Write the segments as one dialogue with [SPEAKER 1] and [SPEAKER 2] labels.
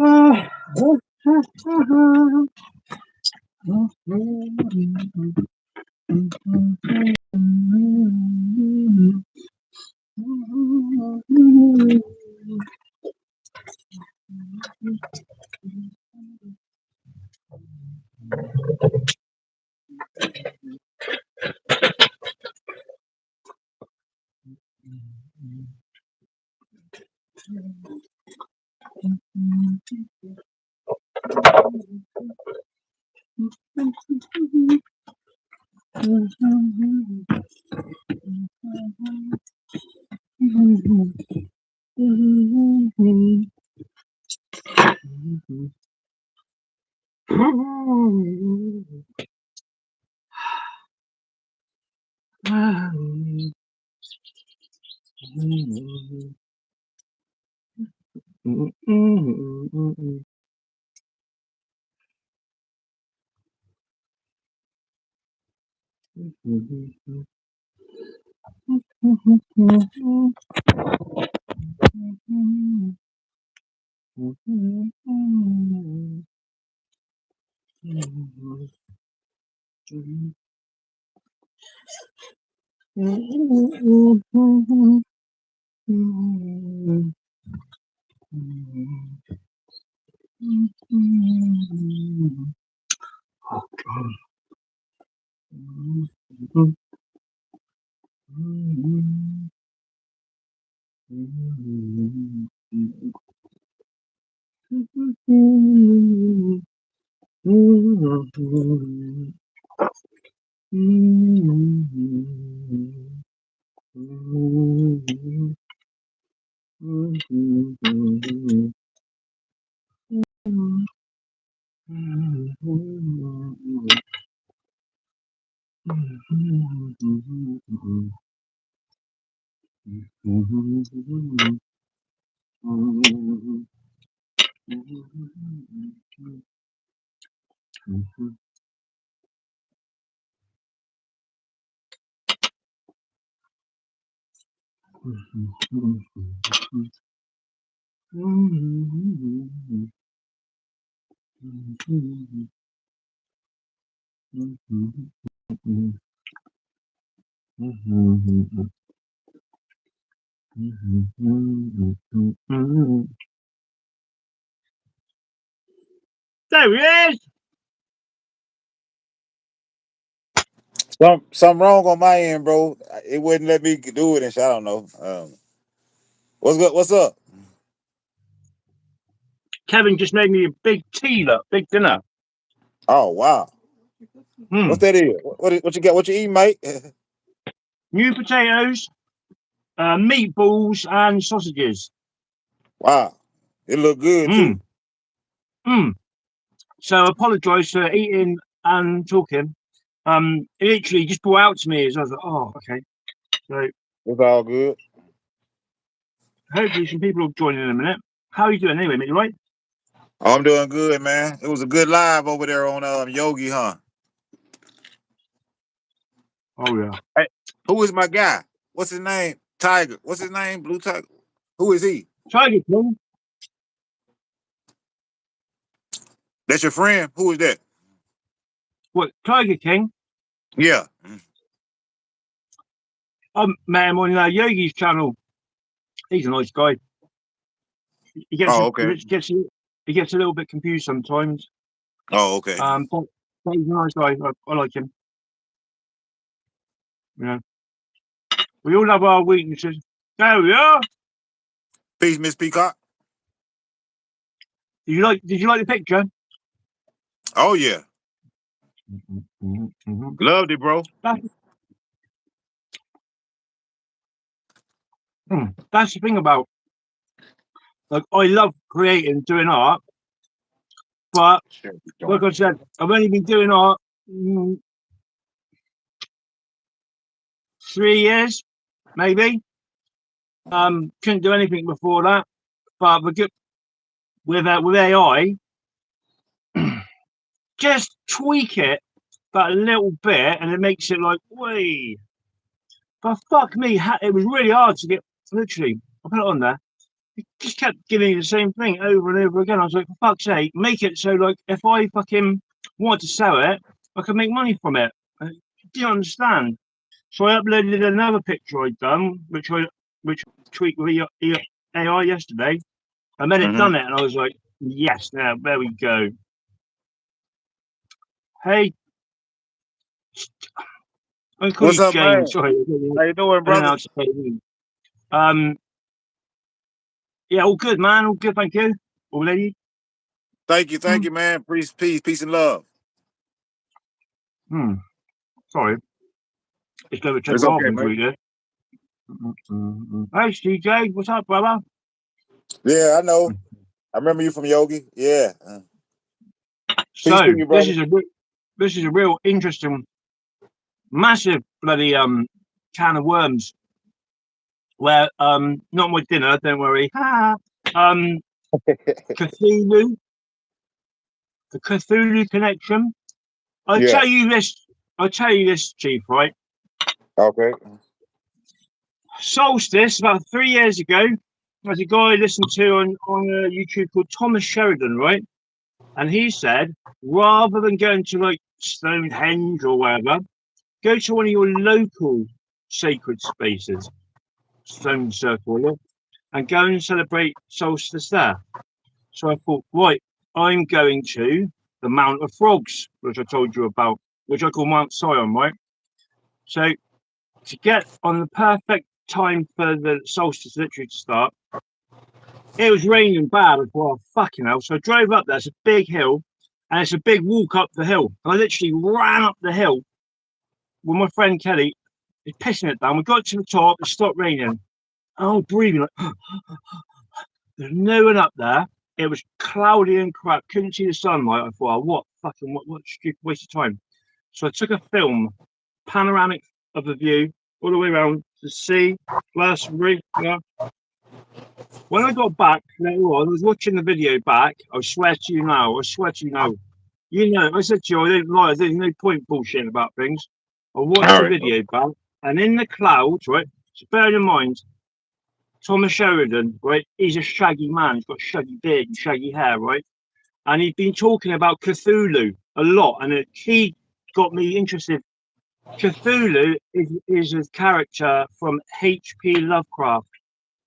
[SPEAKER 1] There he is.
[SPEAKER 2] Something wrong on my end, bro. It wouldn't let me do it, and shit. I don't know. What's good? What's up?
[SPEAKER 1] Kevin just made me a big tea, look, big dinner.
[SPEAKER 2] Oh wow. What's that is? What you got? What you eating, mate?
[SPEAKER 1] New potatoes, meatballs, and sausages.
[SPEAKER 2] Wow, it look good too.
[SPEAKER 1] So I apologise for eating and talking. It literally just brought out to me. So I was like, oh, okay. So
[SPEAKER 2] it's all good.
[SPEAKER 1] Hopefully some people will join in a minute. How are you doing anyway, mate? You right?
[SPEAKER 2] Oh, I'm doing good, man. It was a good live over there on Yogi, huh?
[SPEAKER 1] Oh yeah.
[SPEAKER 2] Hey, who is my guy? What's his name? Tiger. What's his name? Blue Tiger. Who is he?
[SPEAKER 1] Tiger King.
[SPEAKER 2] That's your friend? Who is that?
[SPEAKER 1] What, Tiger King?
[SPEAKER 2] Yeah.
[SPEAKER 1] Man, on Yogi's channel. He's a nice guy. He gets he gets a little bit confused sometimes.
[SPEAKER 2] Oh, okay.
[SPEAKER 1] But he's a nice guy. I like him. You know, we all have our weaknesses. There we are.
[SPEAKER 2] Peace, Miss Peacock.
[SPEAKER 1] Did you like the picture?
[SPEAKER 2] Oh yeah. Loved it, bro.
[SPEAKER 1] That's the thing about, like, I love creating, doing art, but like I said, I've only been doing art 3 years, maybe. Couldn't do anything before that, but with AI, just tweak it that little bit, and it makes it like, wait. But fuck me, it was really hard to get. Literally, I put it on there. he just kept giving me the same thing over and over again. I was like, for fuck's sake, make it so like if I fucking wanted to sell it, I could make money from it. I didn't understand. So I uploaded another picture I'd done, which tweaked with AI yesterday, and then it done it, and I was like, yes, now there we go. Hey, I call
[SPEAKER 2] What's
[SPEAKER 1] you
[SPEAKER 2] up,
[SPEAKER 1] Jane.
[SPEAKER 2] man?
[SPEAKER 1] Sorry,
[SPEAKER 2] How you doing, brother?
[SPEAKER 1] Yeah, all good, man. All good, thank you. All lady.
[SPEAKER 2] Thank you, man. Peace, and love.
[SPEAKER 1] Sorry, it's going to check
[SPEAKER 2] It's okay,
[SPEAKER 1] bathroom
[SPEAKER 2] man.
[SPEAKER 1] for you. Hey, CJ, what's up, brother?
[SPEAKER 2] Yeah, I know. I remember you from Yogi. Yeah.
[SPEAKER 1] So
[SPEAKER 2] Peace to you,
[SPEAKER 1] this
[SPEAKER 2] brother.
[SPEAKER 1] is a real interesting, massive bloody can of worms. Where not my dinner, don't worry. Cthulhu, the Cthulhu connection. I'll tell you this, Chief, right?
[SPEAKER 2] Okay.
[SPEAKER 1] Solstice, about 3 years ago, there's a guy I listened to on YouTube called Thomas Sheridan, right? And he said, rather than going to like Stonehenge or wherever, go to one of your local sacred spaces, stone circle, and go and celebrate solstice there. So I thought, right, I'm going to the Mount of Frogs, which I told you about, which I call Mount Sion, right? So to get on the perfect time for the solstice literally to start, it was raining bad. I thought, oh, fucking hell. So I drove up there. It's a big hill, and it's a big walk up the hill. And I literally ran up the hill with my friend Kelly. He's pissing it down. We got to the top. It stopped raining. Oh, breathing like there's no one up there. It was cloudy and crap. Couldn't see the sunlight. I thought, oh, what stupid waste of time. So I took a film, panoramic of the view all the way around to sea, glass reef. Yeah. When I got back later on, I was watching the video back. I swear to you now. You know, I said to you, I don't lie. There's no point bullshitting about things. I watched the video back, and in the clouds, right? So bear in mind, Thomas Sheridan, right? He's a shaggy man. He's got a shaggy beard and shaggy hair, right? And he'd been talking about Cthulhu a lot, and he got me interested. Cthulhu is a character from H.P. Lovecraft,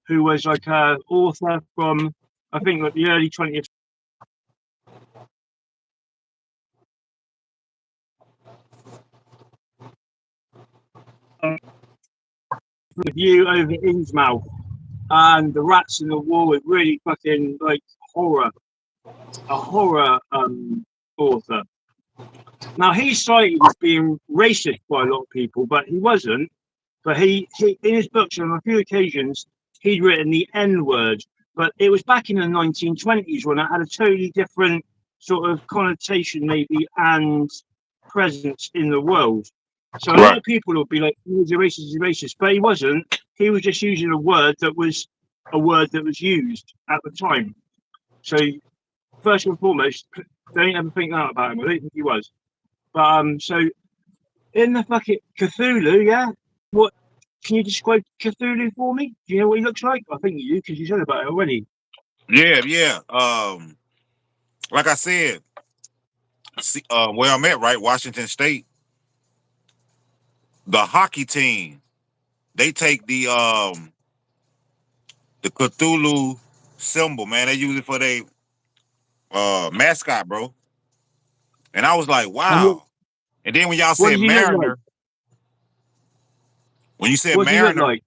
[SPEAKER 1] who was like an author from, I think, like the early 20th. The view over Innsmouth and the rats in the wall. It really fucking like a horror author. Now he's cited as being racist by a lot of people, but he wasn't. But he in his books on a few occasions he'd written the N word, but it was back in the 1920s when it had a totally different sort of connotation maybe and presence in the world. So a lot of people would be like, he's a racist, but he wasn't. He was just using a word that was used at the time. So first and foremost, don't ever think that about him. I don't think he was. But so in the fucking Cthulhu, yeah. What can you describe Cthulhu for me? Do you know what he looks like? I think you do because you said about it already.
[SPEAKER 2] Yeah. Like I said, where I'm at, right, Washington State, the hockey team, they take the Cthulhu symbol, man. They use it for their mascot, bro. And I was like, wow. And then when y'all
[SPEAKER 1] What
[SPEAKER 2] said
[SPEAKER 1] does he look like?
[SPEAKER 2] Mariner, when you said
[SPEAKER 1] What does he look
[SPEAKER 2] Mariner,
[SPEAKER 1] like?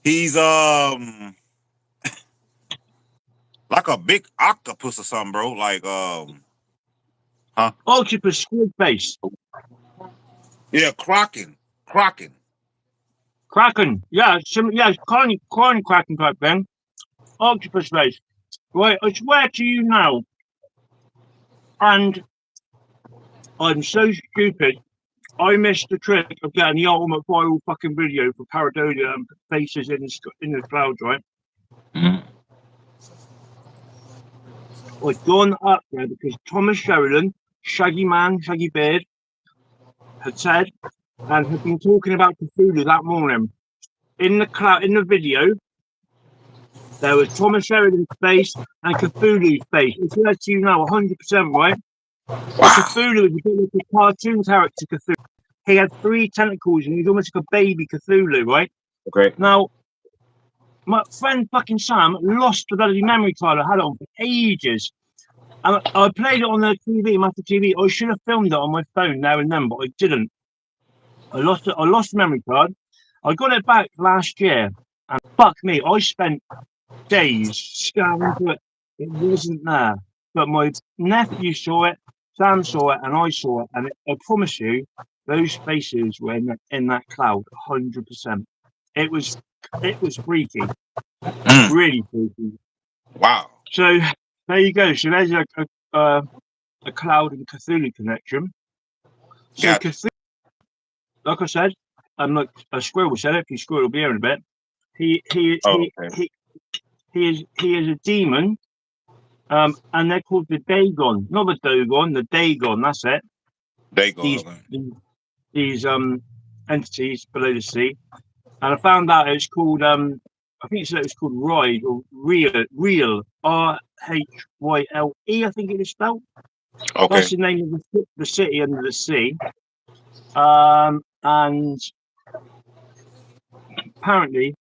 [SPEAKER 2] he's like a big octopus or something, bro. Like
[SPEAKER 1] Octopus squid face.
[SPEAKER 2] Yeah, Kraken.
[SPEAKER 1] Kraken. Yeah, corn kraken type thing. Octopus face. Right, I swear to you now. And I'm so stupid. I missed the trick of getting the ultimate viral fucking video for Paradonia and faces in the clouds, right? I'd gone up there because Thomas Sheridan, shaggy man, shaggy beard, had said and had been talking about Cthulhu that morning. In the video, There was Thomas Sheridan's face and Cthulhu's face. It's lets you know 100%, right?
[SPEAKER 2] Wow.
[SPEAKER 1] Cthulhu was a bit like a cartoon character, Cthulhu. He had 3 tentacles and he was almost like a baby Cthulhu, right?
[SPEAKER 2] Okay.
[SPEAKER 1] Now, my friend fucking Sam lost the bloody memory card. I had it on for ages. And I played it on the TV, Master TV. I should have filmed it on my phone there and then, but I didn't. I lost it. I lost the memory card. I got it back last year, and fuck me, I spent days scanning through it. It wasn't there, but my nephew saw it, Sam saw it, and I saw it. And I promise you, those faces were in that cloud, 100%. It was freaky, really freaky.
[SPEAKER 2] Wow.
[SPEAKER 1] So there you go. So there's a cloud and Cthulhu connection. So
[SPEAKER 2] Gotcha.
[SPEAKER 1] Cthulhu, like I said, like a squirrel said it. Squirrel will be here in a bit. He is a demon, and they're called the Dagon, not the Dogon, the Dagon. That's it.
[SPEAKER 2] Dagon.
[SPEAKER 1] These entities below the sea, and I found out it's called I think it was called Ride or Real RHYLE. I think it is spelled.
[SPEAKER 2] Okay.
[SPEAKER 1] That's the name of the city under the sea. And apparently,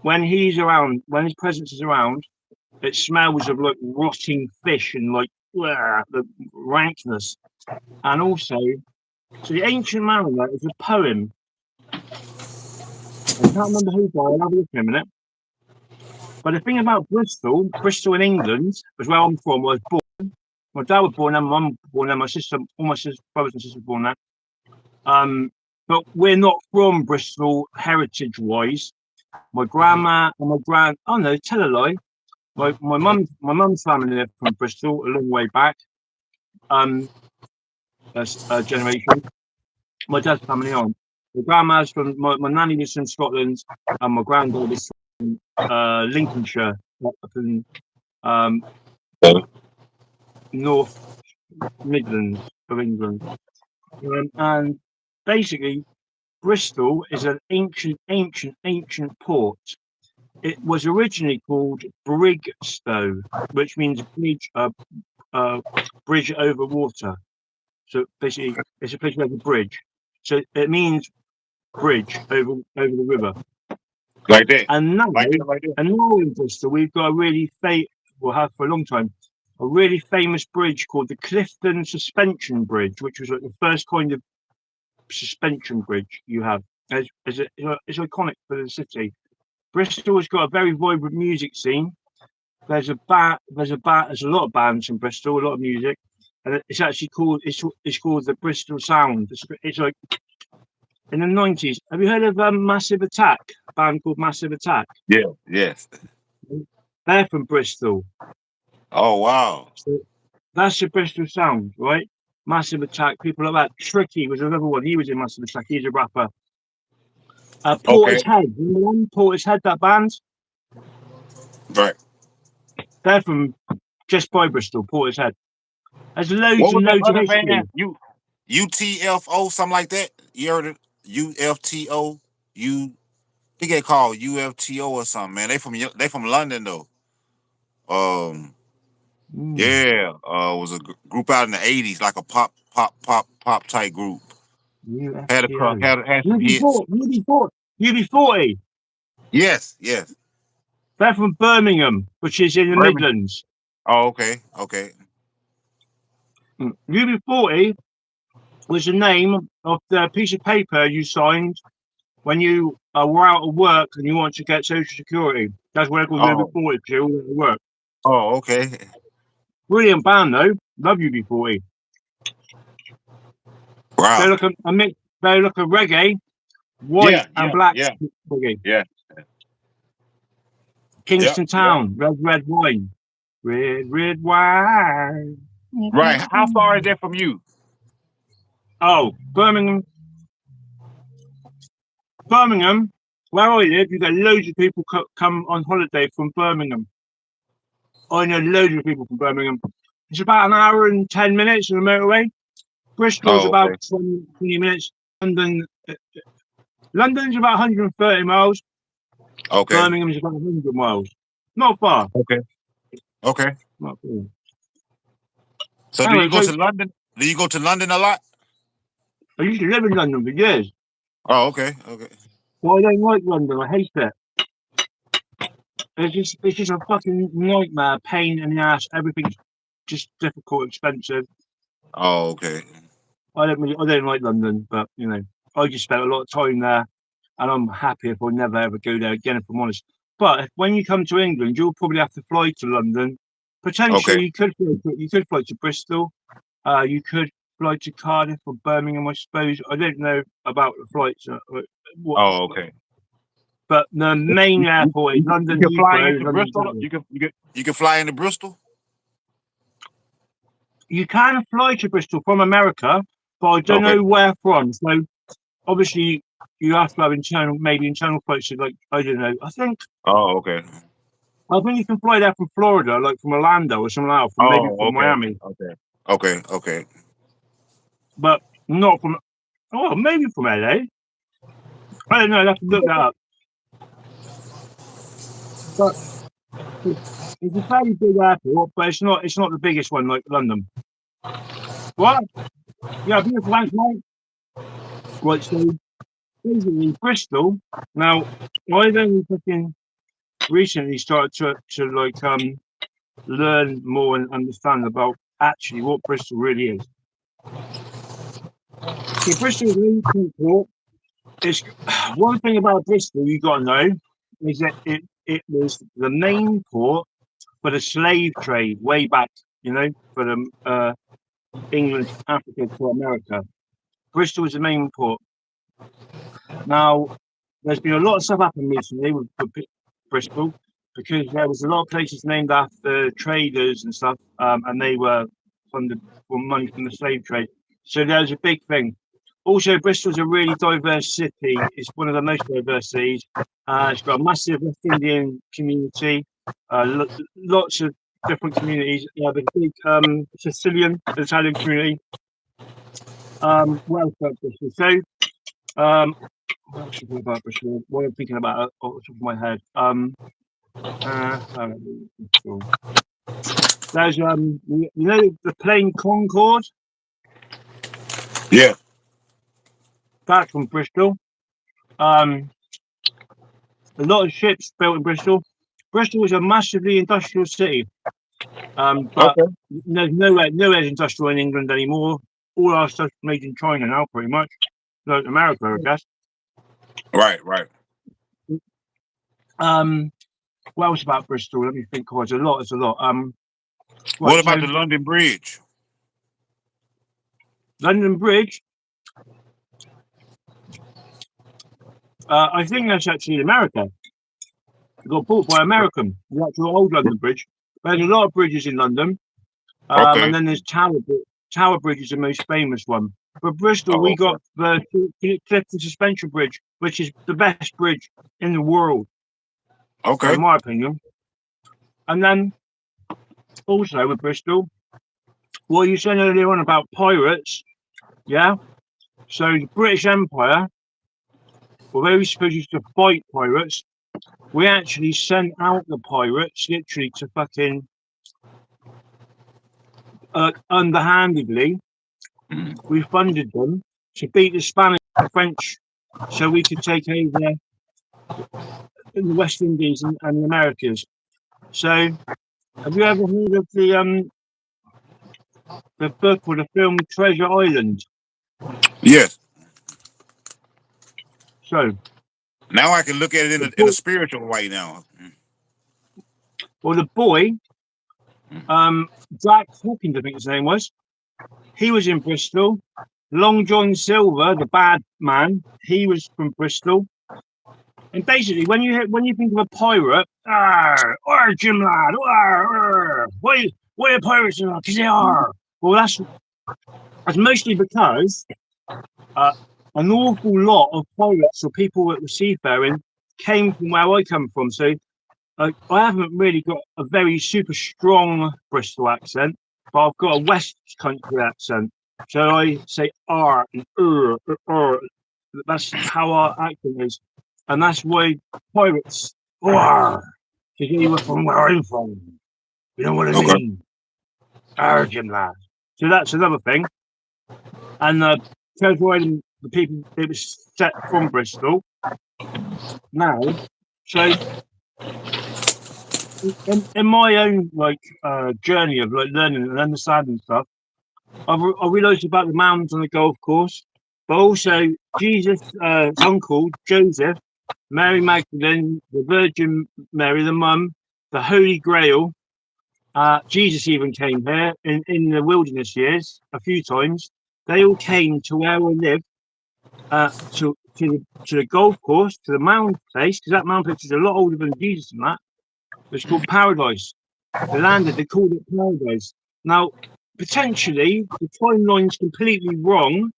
[SPEAKER 1] when he's around, when his presence is around, it smells of like rotting fish and like the rankness. And also, so the Ancient Mariner is a poem. I can't remember who, but I'll have a look in a minute. But the thing about Bristol in England, is where I'm from, I was born. My dad was born there, my mum was born there, my sister, all my brothers and sisters were born there. But we're not from Bristol heritage-wise. My grandma and my oh no, tell a lie. My mum's family lived from Bristol a long way back. A generation. My dad's family on. My grandma's from my nanny was from Scotland, and my granddad is from Lincolnshire, up in North Midlands of England. And basically, Bristol is an ancient port. It was originally called Brigstow, which means bridge over water. So basically, it's a place where the bridge. So it means bridge over the river.
[SPEAKER 2] Like that.
[SPEAKER 1] And now,
[SPEAKER 2] like that.
[SPEAKER 1] And now in Bristol, we've got a really we'll have for a long time, a really famous bridge called the Clifton Suspension Bridge, which was like the first kind of suspension bridge you have. It's iconic for the city. Bristol has got a very vibrant music scene. There's a lot of bands in Bristol, a lot of music, and it's actually called it's called the Bristol Sound. It's like in the 90s. Have you heard of Massive Attack? A band called Massive Attack.
[SPEAKER 2] Yeah. Yes.
[SPEAKER 1] They're from Bristol.
[SPEAKER 2] Oh wow.
[SPEAKER 1] So that's the Bristol Sound, right? Massive Attack. People like that. Tricky was another one. He was in Massive Attack. He's a rapper. Portishead. Remember Portishead, that band?
[SPEAKER 2] Right.
[SPEAKER 1] They're from just by Bristol, Portishead. There's loads
[SPEAKER 2] What was
[SPEAKER 1] and
[SPEAKER 2] that
[SPEAKER 1] loads of
[SPEAKER 2] other
[SPEAKER 1] history.
[SPEAKER 2] band? UTFO, something like that. You heard it? UFTO. I think they called UFTO or something. Man, they from London though. Yeah. It was a group out in the '80s, like a pop type group. Had some hits.
[SPEAKER 1] UB40.
[SPEAKER 2] Yes.
[SPEAKER 1] They're from Birmingham, which is in the Midlands.
[SPEAKER 2] Oh, okay.
[SPEAKER 1] UB40 was the name of the piece of paper you signed when you were out of work and you wanted to get Social Security. That's what they call UB40 because you all went to work.
[SPEAKER 2] Oh, okay.
[SPEAKER 1] Brilliant band though. Love UB40.
[SPEAKER 2] Wow.
[SPEAKER 1] They look a mix. They look a reggae, white and black reggae.
[SPEAKER 2] Yeah.
[SPEAKER 1] Kingston Town, red wine. Red wine.
[SPEAKER 2] Right. How far is that from you?
[SPEAKER 1] Oh, Birmingham. Where I live, you get loads of people come on holiday from Birmingham. I know loads of people from Birmingham. It's about an hour and 10 minutes on the motorway. Bristol's about 20 minutes. London's about 130 miles.
[SPEAKER 2] Okay.
[SPEAKER 1] Birmingham's about 100 miles. Not far.
[SPEAKER 2] Okay. Okay.
[SPEAKER 1] Not far.
[SPEAKER 2] So do
[SPEAKER 1] Anyway,
[SPEAKER 2] you go
[SPEAKER 1] so
[SPEAKER 2] to London? Do you go to London a lot?
[SPEAKER 1] I used to live in London for years.
[SPEAKER 2] Oh, okay. Okay.
[SPEAKER 1] Well, I don't like London. I hate it. It's just a fucking nightmare, pain in the ass. Everything's just difficult, expensive.
[SPEAKER 2] Oh, okay.
[SPEAKER 1] I don't like London, but you know, I just spent a lot of time there, and I'm happy if I never ever go there again, if I'm honest. But when you come to England, you'll probably have to fly to London.
[SPEAKER 2] Okay.
[SPEAKER 1] Potentially, you could fly to Bristol. You could fly to Cardiff or Birmingham, I suppose. I don't know about the flights. What,
[SPEAKER 2] Oh, okay.
[SPEAKER 1] but the main airport is
[SPEAKER 2] You
[SPEAKER 1] London
[SPEAKER 2] can fly
[SPEAKER 1] Heathrow,
[SPEAKER 2] into
[SPEAKER 1] London
[SPEAKER 2] Bristol.
[SPEAKER 1] Gatwick.
[SPEAKER 2] You can fly into Bristol.
[SPEAKER 1] You can fly to Bristol from America, but I don't
[SPEAKER 2] Okay.
[SPEAKER 1] know where from. So obviously you have to have internal flights. So like I don't know.
[SPEAKER 2] Oh, okay.
[SPEAKER 1] I think you can fly there from Florida, like from Orlando or somewhere else, from maybe
[SPEAKER 2] Oh,
[SPEAKER 1] from
[SPEAKER 2] okay.
[SPEAKER 1] Miami,
[SPEAKER 2] Okay. Okay. Okay.
[SPEAKER 1] but not from. Oh, maybe from LA. I don't know. I have to look that up. But it's a fairly big airport, but it's not the biggest one like London. What? Yeah, I think it's last night. Right, so basically Bristol. Now I've only fucking recently started to like learn more and understand about actually what Bristol really is. So Bristol is an ancient port. It's one thing about Bristol you got to know is that it was the main port for the slave trade way back. You know, for the England, Africa to America. Bristol was the main port. Now, there's been a lot of stuff happening recently with Bristol because there was a lot of places named after traders and stuff, and they were funded from money from the slave trade. So there's a big thing. Also, Bristol's a really diverse city. It's one of the most diverse cities. It's got a massive West Indian community, lots of different communities. There's a big Sicilian, Italian community. What else about Bristol? So, what else is about Bristol? What I'm thinking about off the top of my head. Bristol. There's you know the plane Concorde.
[SPEAKER 2] Yeah.
[SPEAKER 1] That's from Bristol. Um, a lot of ships built in Bristol. Bristol is a massively industrial city. But
[SPEAKER 2] Okay.
[SPEAKER 1] there's nowhere industrial in England anymore. All our stuff's made in China now, pretty much. Like America, I guess.
[SPEAKER 2] Right. Right.
[SPEAKER 1] Um, what else about Bristol? Let me think. Oh, there's a lot. There's a lot. Right.
[SPEAKER 2] What
[SPEAKER 1] So
[SPEAKER 2] about the London Bridge?
[SPEAKER 1] London Bridge. I think that's actually America. It got bought by American. The actual old London Bridge. There's a lot of bridges in London. And
[SPEAKER 2] Okay.
[SPEAKER 1] then there's Tower Bridge is the most famous one. For Bristol,
[SPEAKER 2] Oh,
[SPEAKER 1] we
[SPEAKER 2] okay.
[SPEAKER 1] got the Clifton Suspension Bridge, which is the best bridge in the world,
[SPEAKER 2] Okay.
[SPEAKER 1] in my opinion. And then also with Bristol, what you said earlier on about pirates, yeah. So the British Empire, although we supposed used to fight pirates, we actually sent out the pirates literally to fucking underhandedly.
[SPEAKER 2] Mm.
[SPEAKER 1] We funded them to beat the Spanish and the French, so we could take over in the West Indies and the Americas. So, have you ever heard of the book or the film Treasure Island?
[SPEAKER 2] Yes.
[SPEAKER 1] So,
[SPEAKER 2] Now I can look at it
[SPEAKER 1] the
[SPEAKER 2] in a
[SPEAKER 1] boy,
[SPEAKER 2] spiritual way now.
[SPEAKER 1] well, the boy, um, Jack Hawkins, I think his name was. He was in Bristol. Long John Silver, the bad man, he was from Bristol. And basically, when you think of a pirate, Jim lad, why are pirates? Because they are. Well, that's mostly because uh, an awful lot of pirates or people that were seafaring came from where I come from. So I haven't really got a very super strong Bristol accent, but I've got a West Country accent. So I say R and er. That's how our accent is, and that's why pirates. Arr. Because you were from where I'm from. You know what I
[SPEAKER 2] Okay.
[SPEAKER 1] mean? Urgent lad. So that's another thing. And terrorising the people, it was set from Bristol. Now, so in my own journey of like learning and understanding stuff, I realised about the mountains on the golf course, but also Jesus' uncle Joseph, Mary Magdalene, the Virgin Mary, the Mum, the Holy Grail. Jesus even came here in the wilderness years a few times. They all came to where I live, to the golf course, to the mound place, because that mound place is a lot older than Jesus and that. It's called Paradise. They landed, they called it Paradise. Now, potentially, the timeline's completely wrong,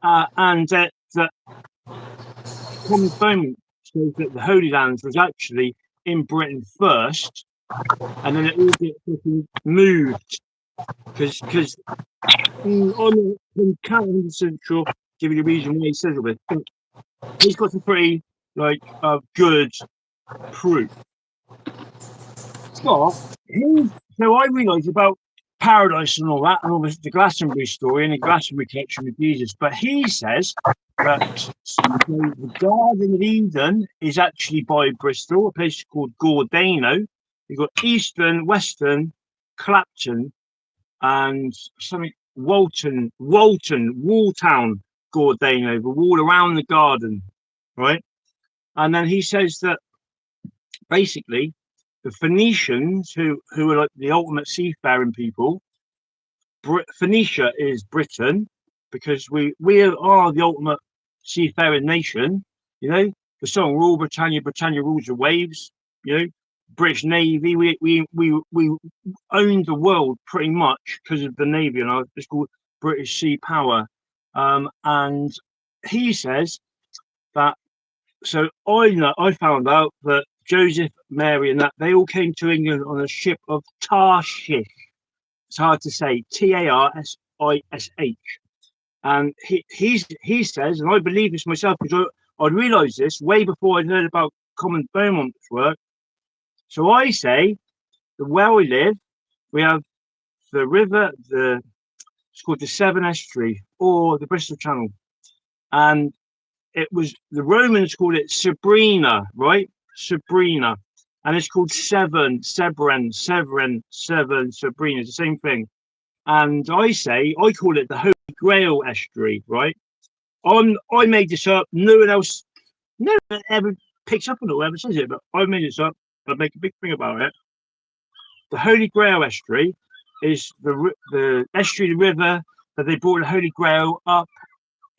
[SPEAKER 1] and that common moment shows that the Holy Lands was actually in Britain first, and then it all gets moved because I'm can't 100% sure give you the reason why he says all this, but he's got some pretty good proof. Scott, so I realised about paradise and all that, and obviously the Glastonbury story and the Glastonbury connection with Jesus, but he says that the Garden of Eden is actually by Bristol, a place called Gordano. You've got Eastern, Western, Clapton, and something Walton, Walltown, Gordano, the wall around the garden, right? And then he says that basically the Phoenicians, who are like the ultimate seafaring people, Phoenicia is Britain because we are the ultimate seafaring nation. You know, the song "Rule Britannia, Britannia rules the waves." You know, British Navy. We owned the world pretty much because of the Navy, and it's called British Sea Power. And he says that. So I found out that Joseph, Mary, and that they all came to England on a ship of Tarshish. It's hard to say, Tarsish. And he says, and I believe this myself because I realised this way before I'd heard about Common Beaumont's work. So I say that where we live, we have the river, it's called the Severn Estuary or the Bristol Channel. And it was the Romans called it Sabrina, right? Sabrina. And it's called Severn, Sabrina. It's the same thing. And I call it the Holy Grail Estuary, right? I made this up. No one ever picks up on it or ever says it, but I made this up. I make a big thing about it. The Holy Grail Estuary is the estuary, the river that they brought the Holy Grail up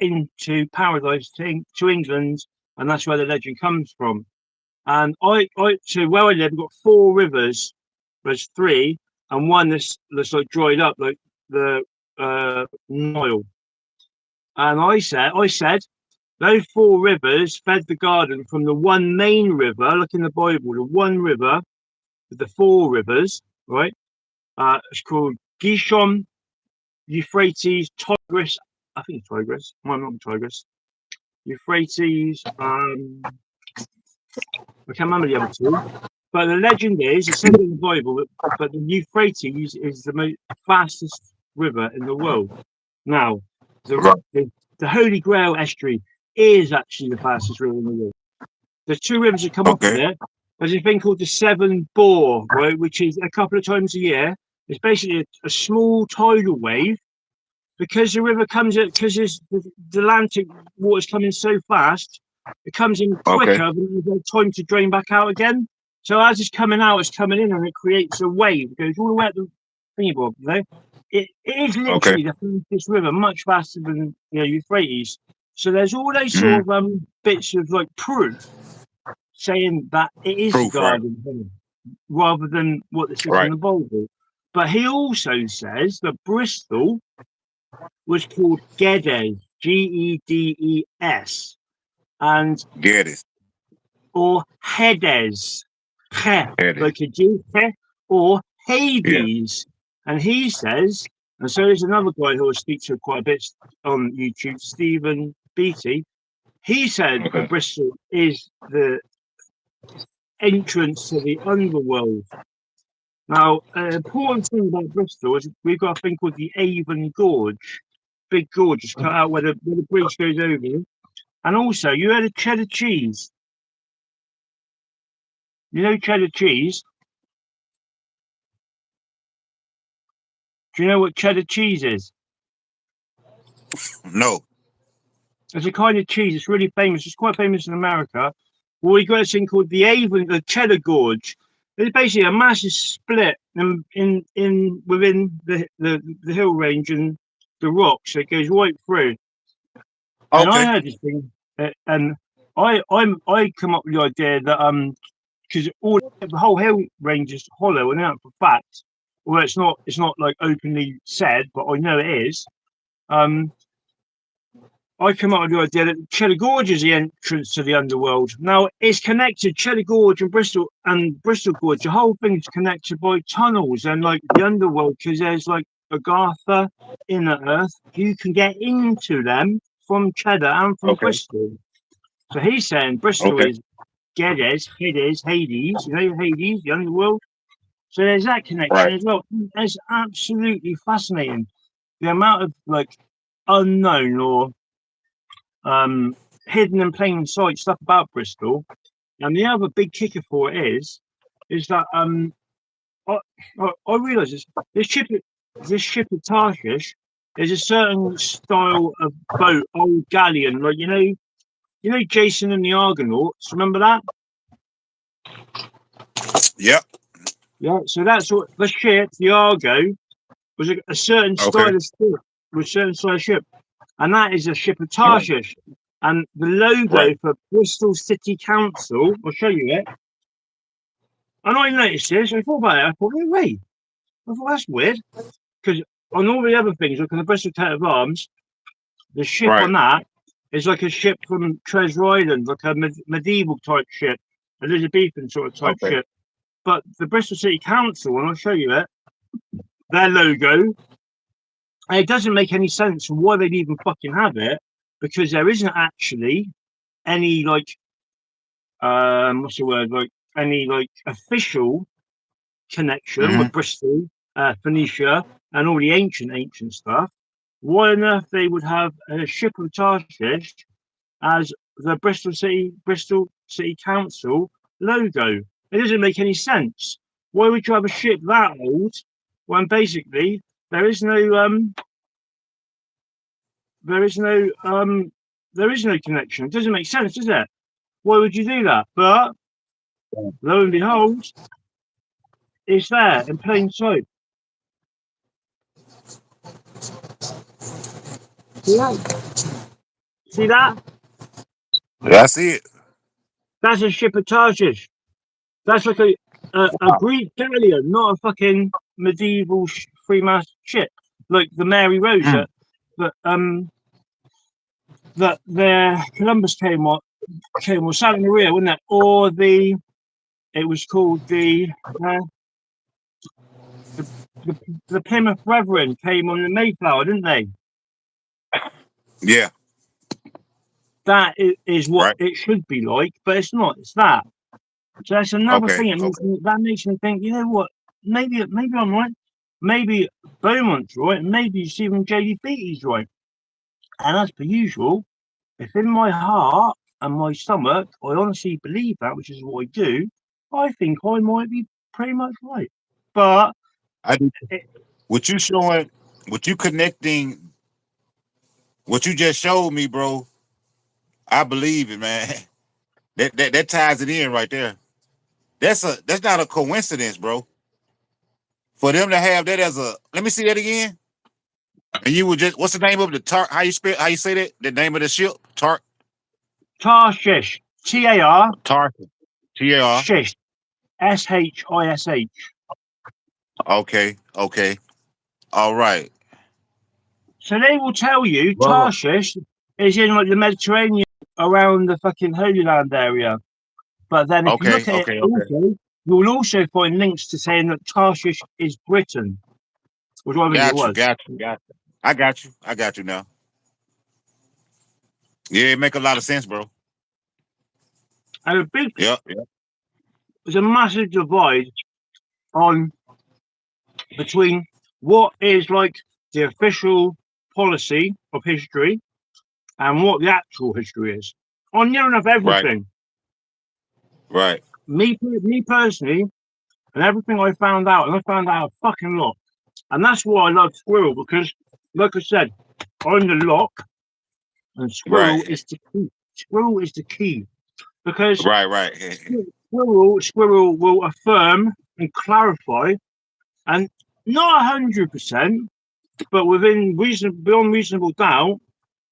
[SPEAKER 1] into paradise to England, and that's where the legend comes from. And so where I live, we've got 4 rivers. There's 3, and one that's like dried up, like the Nile. And I said those 4 rivers fed the garden from the one main river. Look in the Bible, the one river with the 4 rivers, right? It's called Gishon, Euphrates, Tigris. I think it's Tigris. Well, not Tigris. Euphrates. I can't remember the other 2. But the legend is, it says in the Bible, but the Euphrates is the fastest river in the world. Now, the Holy Grail Estuary is actually the fastest river in the world. The 2 rivers that come off of
[SPEAKER 2] Okay.
[SPEAKER 1] it, there's a thing called the Severn Bore, right, which is a couple of times a year. It's basically a small tidal wave because the river comes in, because the Atlantic water's coming so fast, it comes in
[SPEAKER 2] Okay.
[SPEAKER 1] quicker than there's time to drain back out again. So as it's coming out, it's coming in, and it creates a wave. It goes all the way up the thingy bob, you know. It is
[SPEAKER 2] Okay.
[SPEAKER 1] literally the fastest river, much faster than Euphrates. So there's all those
[SPEAKER 2] Mm-hmm.
[SPEAKER 1] sort of bits of like proof saying that it is the
[SPEAKER 2] Proof, right?
[SPEAKER 1] garden rather than what it says in
[SPEAKER 2] Right.
[SPEAKER 1] the Bible. But he also says that Bristol was called Gedes, Gedes, and
[SPEAKER 2] Get it.
[SPEAKER 1] or Hedes,
[SPEAKER 2] Get it.
[SPEAKER 1] like a G, or
[SPEAKER 2] Yeah.
[SPEAKER 1] Hades. And he says, and so there's another guy who I speak to quite a bit on YouTube, Stephen Beatty. He said that
[SPEAKER 2] Okay.
[SPEAKER 1] Bristol is the entrance to the underworld. Now, an important thing about Bristol is we've got a thing called the Avon Gorge. Big gorge is cut out where the bridge goes over. And also, you had a cheddar cheese. You know cheddar cheese? Do you know what cheddar cheese is?
[SPEAKER 2] No.
[SPEAKER 1] It's a kind of cheese. It's really famous. It's quite famous in America. Well, we got a thing called the Cheddar Gorge. It's basically a massive split in within the hill range and the rocks. It goes right through. And I
[SPEAKER 2] Okay.
[SPEAKER 1] heard this thing, and I come up with the idea that because all the whole hill range is hollow, and out for fact, well, it's not like openly said, but I know it is. I come up with the idea that Cheddar Gorge is the entrance to the underworld. Now it's connected, Cheddar Gorge and Bristol Gorge. The whole thing is connected by tunnels and like the underworld because there's like Agartha, Inner Earth. You can get into them from Cheddar and from
[SPEAKER 2] Okay.
[SPEAKER 1] Bristol. So he's saying Bristol
[SPEAKER 2] Okay.
[SPEAKER 1] is Geddes, Hades, you know Hades, the underworld. So there's that connection
[SPEAKER 2] Right.
[SPEAKER 1] as well. It's absolutely fascinating. The amount of like unknown or hidden in plain sight stuff about Bristol. And the other big kicker for it is that I realise this ship at Tarshish is a certain style of boat, old galleon, like you know Jason and the Argonauts. Remember that?
[SPEAKER 2] Yep.
[SPEAKER 1] Yeah. So that's what the ship, the Argo, was a certain
[SPEAKER 2] Okay.
[SPEAKER 1] style of ship, was a certain style of ship, and that is a ship of
[SPEAKER 2] All right.
[SPEAKER 1] Tarshish. And the logo
[SPEAKER 2] Right.
[SPEAKER 1] for Bristol City Council, I'll show you it. And I noticed this. I thought about it. I thought, no way. I thought that's weird because on all the other things, like on the Bristol coat of arms, the ship
[SPEAKER 2] Right.
[SPEAKER 1] on that is like a ship from Treasure Island, like a medieval type ship, Elizabethan sort of type
[SPEAKER 2] Okay.
[SPEAKER 1] ship. But the Bristol City Council, and I'll show you it, their logo, and it doesn't make any sense why they'd even fucking have it because there isn't actually any like what's the word like any like official connection
[SPEAKER 2] Mm-hmm.
[SPEAKER 1] with Bristol, Phoenicia, and all the ancient stuff. Why on earth they would have a ship of Tarshish as the Bristol City Council logo? It doesn't make any sense. Why would you have a ship that old when basically there is no there is no there is no connection? It doesn't make sense, does it? Why would you do that? But lo and behold, it's there in plain sight. See that? See that?
[SPEAKER 2] That's it.
[SPEAKER 1] That's a ship of Tarshish. That's like a Greek galleon, not a fucking medieval three-mast ship like the Mary Rose
[SPEAKER 2] Mm.
[SPEAKER 1] that the Columbus came or Santa Maria, wasn't it? Or it was called uh, the, the Plymouth Brethren came on the Mayflower, didn't they?
[SPEAKER 2] Yeah.
[SPEAKER 1] That is what
[SPEAKER 2] Right.
[SPEAKER 1] it should be like, but it's not. It's that. So that's another
[SPEAKER 2] Okay.
[SPEAKER 1] thing.
[SPEAKER 2] Okay.
[SPEAKER 1] That makes me think. You know what? Maybe I'm right. Maybe Beaumont's right. Maybe Stephen J.D. Beattie's right. And as per usual, if in my heart and my stomach I honestly believe that, which is what I do, I think I might be pretty much right. But
[SPEAKER 2] I do.
[SPEAKER 1] it,
[SPEAKER 2] What you showing? What you connecting? What you just showed me, bro? I believe it, man. That ties it in right there. That's not a coincidence, bro. For them to have that as a, let me see that again. And you would just, what's the name of the tar? How you say that? The name of the ship?
[SPEAKER 1] Tarshish, T-A-R,
[SPEAKER 2] Tar. TR.
[SPEAKER 1] shish, Shish.
[SPEAKER 2] Okay. Okay. All right.
[SPEAKER 1] So they will tell you
[SPEAKER 2] Well,
[SPEAKER 1] Tarshish is in like the Mediterranean around the fucking Holy Land area. But then if you
[SPEAKER 2] okay.
[SPEAKER 1] look at it
[SPEAKER 2] Okay. Okay.
[SPEAKER 1] also, you'll also find links to saying that Tarshish is Britain, which I think it
[SPEAKER 2] Got you.
[SPEAKER 1] was.
[SPEAKER 2] Got you. Got you. I got you. I got you now. Yeah, it make a lot of sense, bro.
[SPEAKER 1] And a big
[SPEAKER 2] Yep. Yep.
[SPEAKER 1] there's a massive divide on between what is like the official policy of history and what the actual history is on near enough
[SPEAKER 2] Right.
[SPEAKER 1] everything.
[SPEAKER 2] Right.
[SPEAKER 1] Me personally, and everything I found out, and I found out a fucking lot. And that's why I love Squirrel, because, like I said, I'm the lock, and Squirrel
[SPEAKER 2] Right.
[SPEAKER 1] is the key. Squirrel is the key, because
[SPEAKER 2] Right. Right.
[SPEAKER 1] Squirrel will affirm and clarify, and not 100%, but within beyond reasonable doubt,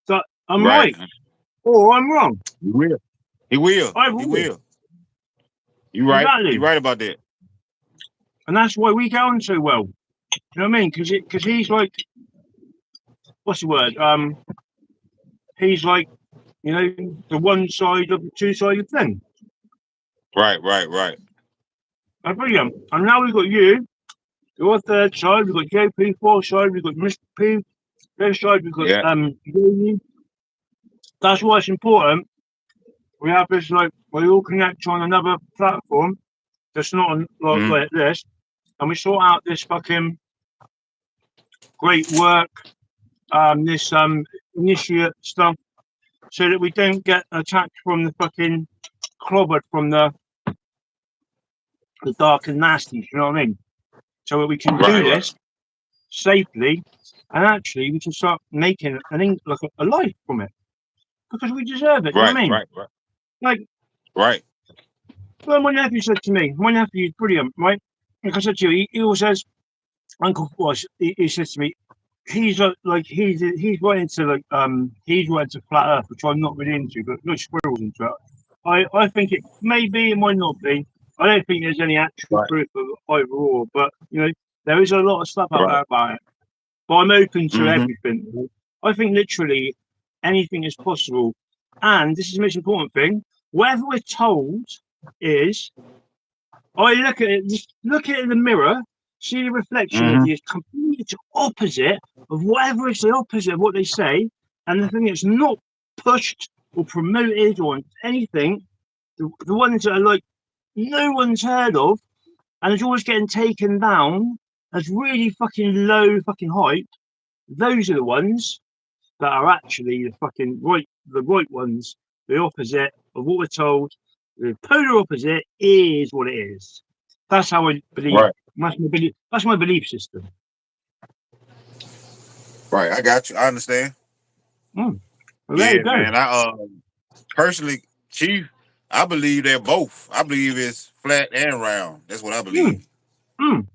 [SPEAKER 1] that I'm
[SPEAKER 2] Right.
[SPEAKER 1] right or I'm wrong.
[SPEAKER 2] He will. He will.
[SPEAKER 1] I
[SPEAKER 2] He
[SPEAKER 1] will.
[SPEAKER 2] will. You right. You
[SPEAKER 1] Exactly.
[SPEAKER 2] right about that.
[SPEAKER 1] And that's why we get on so well. You know what I mean? Because he's like, what's the word? He's like, you know, the one side of the two-sided thing.
[SPEAKER 2] Right. Right. Right.
[SPEAKER 1] That's brilliant. And now we've got you, your third side. We've got JP, fourth side. We've got Mr. P, fifth side. We've got
[SPEAKER 2] Yeah.
[SPEAKER 1] Jamie. That's why it's important. We have this like we all connect on another platform that's not on,
[SPEAKER 2] Mm-hmm.
[SPEAKER 1] like this, and we sort out this fucking great work, this initiate stuff, so that we don't get attacked from the fucking clobbered from the dark and nasty. You know what I mean? So that we can
[SPEAKER 2] Right.
[SPEAKER 1] do
[SPEAKER 2] Right.
[SPEAKER 1] this safely, and actually we can start making like a life from it because we deserve it. You know
[SPEAKER 2] Right.
[SPEAKER 1] what I mean?
[SPEAKER 2] Right. Right.
[SPEAKER 1] Like,
[SPEAKER 2] Right.
[SPEAKER 1] well, my nephew said to me, my nephew is brilliant, right? Like I said to you, he always says, Uncle was. He says to me, he's like he's right into he's right into flat Earth, which I'm not really into, but no squirrels into it. I think it may be, it might not be. I don't think there's any actual
[SPEAKER 2] Right.
[SPEAKER 1] proof of either or, but you know there is a lot of stuff out
[SPEAKER 2] Right.
[SPEAKER 1] there about it. But I'm open to
[SPEAKER 2] Mm-hmm.
[SPEAKER 1] everything. I think literally anything is possible, and this is the most important thing. Whatever we're told is, I look at it, just look at it in the mirror, see the reflection of
[SPEAKER 2] Mm-hmm.
[SPEAKER 1] the complete opposite of whatever is the opposite of what they say, and the thing that's not pushed or promoted or anything, the ones that are like no one's heard of, and it's always getting taken down as really fucking low fucking hype, those are the ones that are actually the right ones, the opposite of what we're told. The polar opposite is what it is. That's how I believe.
[SPEAKER 2] Right.
[SPEAKER 1] That's my belief. That's my belief system.
[SPEAKER 2] Right. I got you. I understand.
[SPEAKER 1] Mm. Well, there you
[SPEAKER 2] Yeah,
[SPEAKER 1] go.
[SPEAKER 2] man. I personally, Chief, I believe they're both. I believe it's flat and round. That's what I
[SPEAKER 1] Mm.
[SPEAKER 2] believe.
[SPEAKER 1] Mm.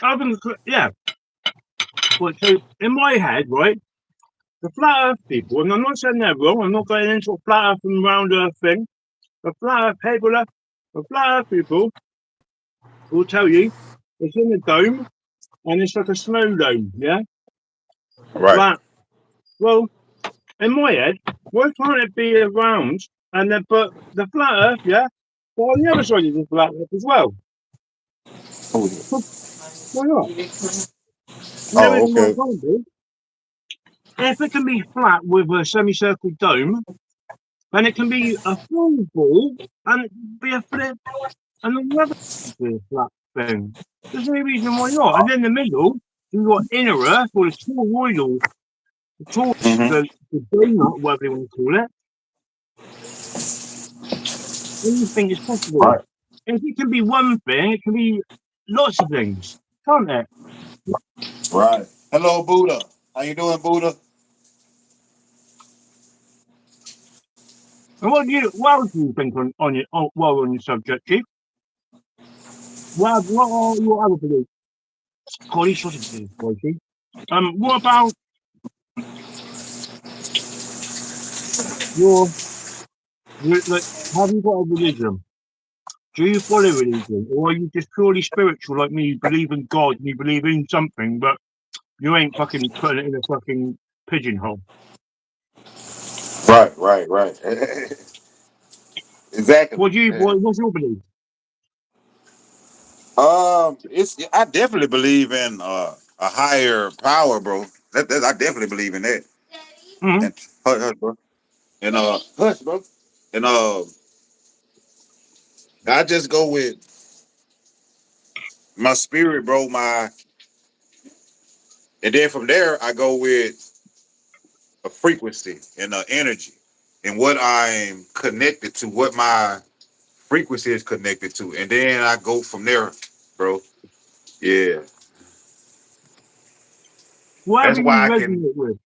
[SPEAKER 1] I think, yeah. Well, so in my head, right, the flat Earth people, and I'm not saying they're wrong. I'm not going into a flat Earth and round Earth thing. The flat Earth people, the flat Earth people will tell you it's in a dome and it's like a snow dome. Yeah,
[SPEAKER 2] Right.
[SPEAKER 1] flat. Well, in my head, why can't it be around and then but the flat Earth, yeah, but on the other side of the flat Earth as well? Why not? And the
[SPEAKER 2] Oh,
[SPEAKER 1] reason why it
[SPEAKER 2] okay.
[SPEAKER 1] can't be, if it can be flat with a semicircle dome, then it can be a full ball and be a flip and the other be a flat thing. There's no reason why not. And in the middle, you've got inner Earth or the toroidal,
[SPEAKER 2] Mm-hmm.
[SPEAKER 1] the donut, whatever you want to call it. Anything is possible.
[SPEAKER 2] Right.
[SPEAKER 1] If it can be one thing, it can be lots of things, can't it?
[SPEAKER 2] Right. Hello, Buddha. How you doing, Buddha?
[SPEAKER 1] And what else do you think while we're on your subject, Chief? What are your other beliefs? God, these sausages, boy, Chief. What about your, like, have you got a religion? Do you follow religion? Or are you just purely spiritual like me? You believe in God and you believe in something, but you ain't fucking putting it in a fucking pigeonhole.
[SPEAKER 2] Right. Right. Right. Exactly.
[SPEAKER 1] What's your belief?
[SPEAKER 2] It's I definitely believe in a higher power, bro. I definitely believe in that.
[SPEAKER 1] Mm-hmm.
[SPEAKER 2] And hush, bro. And hush, bro. And I just go with my spirit, bro. And then from there I go with a frequency and an energy and what I'm connected to, what my frequency is connected to, and then I go from there, bro. Yeah, that's
[SPEAKER 1] Whatever you
[SPEAKER 2] why I can.
[SPEAKER 1] resonate with,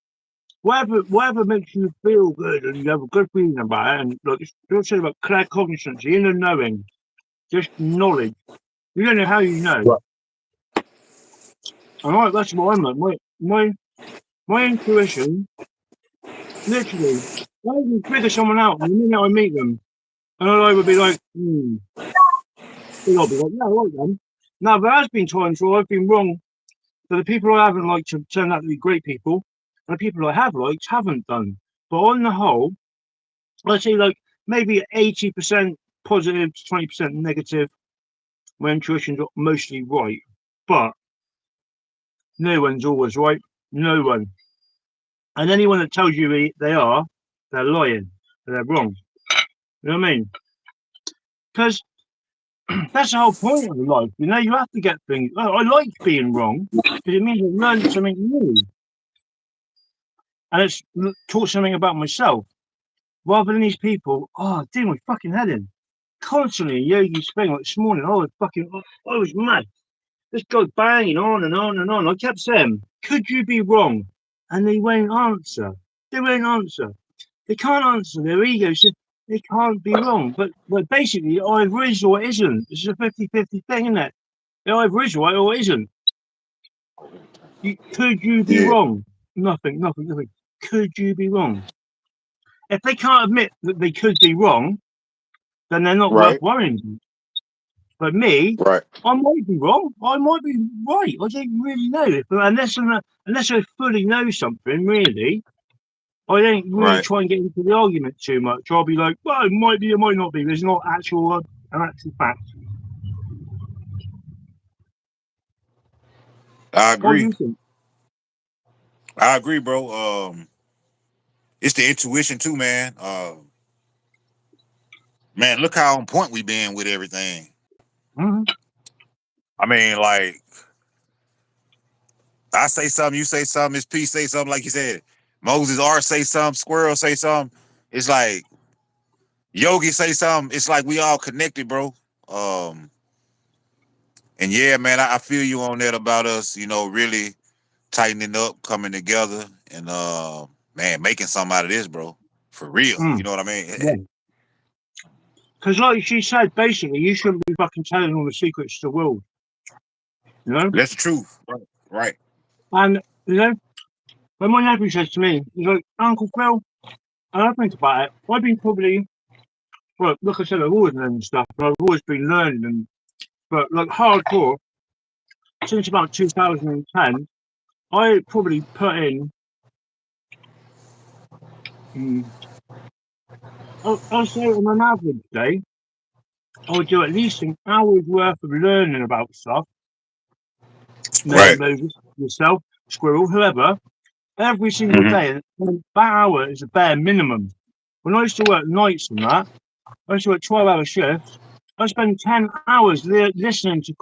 [SPEAKER 1] whatever makes you feel good and you have a good feeling about it, and look, it's still said about clear cognizance, the inner knowing, just knowledge. You don't know how you know.
[SPEAKER 2] Right.
[SPEAKER 1] And that's what I'm like. My intuition, literally, I can figure someone out the minute I meet them. And I would be like, I'll be like, yeah, I like them. Now, there has been times where I've been wrong. So the people I haven't liked have turned out to be great people. And the people I have liked haven't done. But on the whole, I'd say like maybe 80% positive, 20% negative. My intuition's mostly right. But no one's always right. No one. And anyone that tells you they are, they're lying. They're wrong. You know what I mean? Because that's the whole point of life. You know, you have to get things. I like being wrong because it means I've learned something new. And it's taught something about myself. Rather than these people, doing my fucking head in. Constantly in Yogi's thing, like this morning, I was mad. This guy banging on and on and on. I kept saying, could you be wrong? And they won't answer. They won't answer. They can't answer. Their ego says they can't be wrong. But basically, it either is or it isn't. This is a 50-50 thing, isn't it? It either is right or it isn't. Could you be
[SPEAKER 2] Yeah.
[SPEAKER 1] wrong? Nothing. Could you be wrong? If they can't admit that they could be wrong, then they're not worth
[SPEAKER 2] Right.
[SPEAKER 1] worrying about. But me,
[SPEAKER 2] Right.
[SPEAKER 1] I might be wrong. I might be right. I don't really know. Unless I fully know something, really, I don't really
[SPEAKER 2] Right.
[SPEAKER 1] try and get into the argument too much. I'll be like, well, it might be, it might not be. There's not an actual fact.
[SPEAKER 2] I
[SPEAKER 1] What do
[SPEAKER 2] agree.
[SPEAKER 1] you think?
[SPEAKER 2] I agree, bro. It's the intuition too, man. Man, look how on point we been with everything.
[SPEAKER 1] Mm-hmm.
[SPEAKER 2] I mean, like I say something, you say something, Miss P say something, like you said. Moses R say something, Squirrel say something. It's like Yogi say something. It's like we all connected, bro. Um, and yeah, man, I feel you on that about us, really tightening up, coming together, and man, making something out of this, bro. For real. You
[SPEAKER 1] Mm,
[SPEAKER 2] know what I mean?
[SPEAKER 1] yeah. Because like she said, basically, you shouldn't be fucking telling all the secrets to the world. You know?
[SPEAKER 2] That's the truth. Right. Right.
[SPEAKER 1] And, you know, when my nephew says to me, he's like, Uncle Phil, and I think about it, I've been probably, well, like I said, I've always learned stuff, and I've always been learning, but like hardcore, since about 2010, I probably put in, I'll say on an average day, I would do at least an hour's worth of learning about stuff,
[SPEAKER 2] Right.
[SPEAKER 1] Moses, yourself, Squirrel, whoever, every single
[SPEAKER 2] Mm-hmm.
[SPEAKER 1] day. And that hour is a bare minimum. When I used to work nights and that, I used to work 12-hour shifts. I spend 10 hours listening to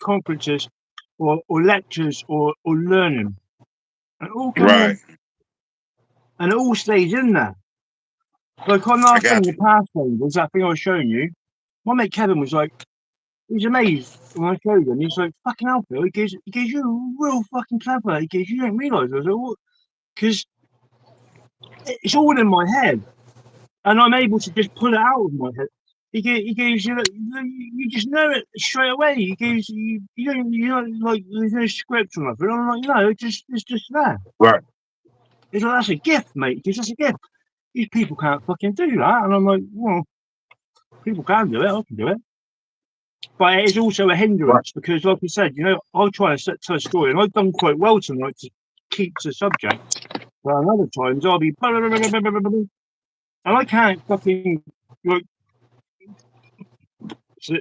[SPEAKER 1] conferences or lectures or learning. And it all comes
[SPEAKER 2] Right.
[SPEAKER 1] in, and it all stays in there. Like on
[SPEAKER 2] I
[SPEAKER 1] our thing,
[SPEAKER 2] got
[SPEAKER 1] the
[SPEAKER 2] you.
[SPEAKER 1] past thing was that thing I was showing you. My mate Kevin was like, he was amazed when I showed him. He's like, fucking hell, Phil. He goes, you're real fucking clever. He goes, you don't realise. I was like, what? Because it's all in my head. And I'm able to just pull it out of my head. He goes, you just know it straight away. He goes, you don't like there's no script or nothing. I'm like, no, it's just there.
[SPEAKER 2] Right.
[SPEAKER 1] He's like, that's a gift, mate. He goes, that's a gift. These people can't fucking do that. And I'm like, well, people can do it. I can do it. But it is also a
[SPEAKER 2] Right.
[SPEAKER 1] hindrance because, like I said, I'll try to tell a story, and I've done quite well tonight to keep to the subject. But other times I'll be, and I can't fucking like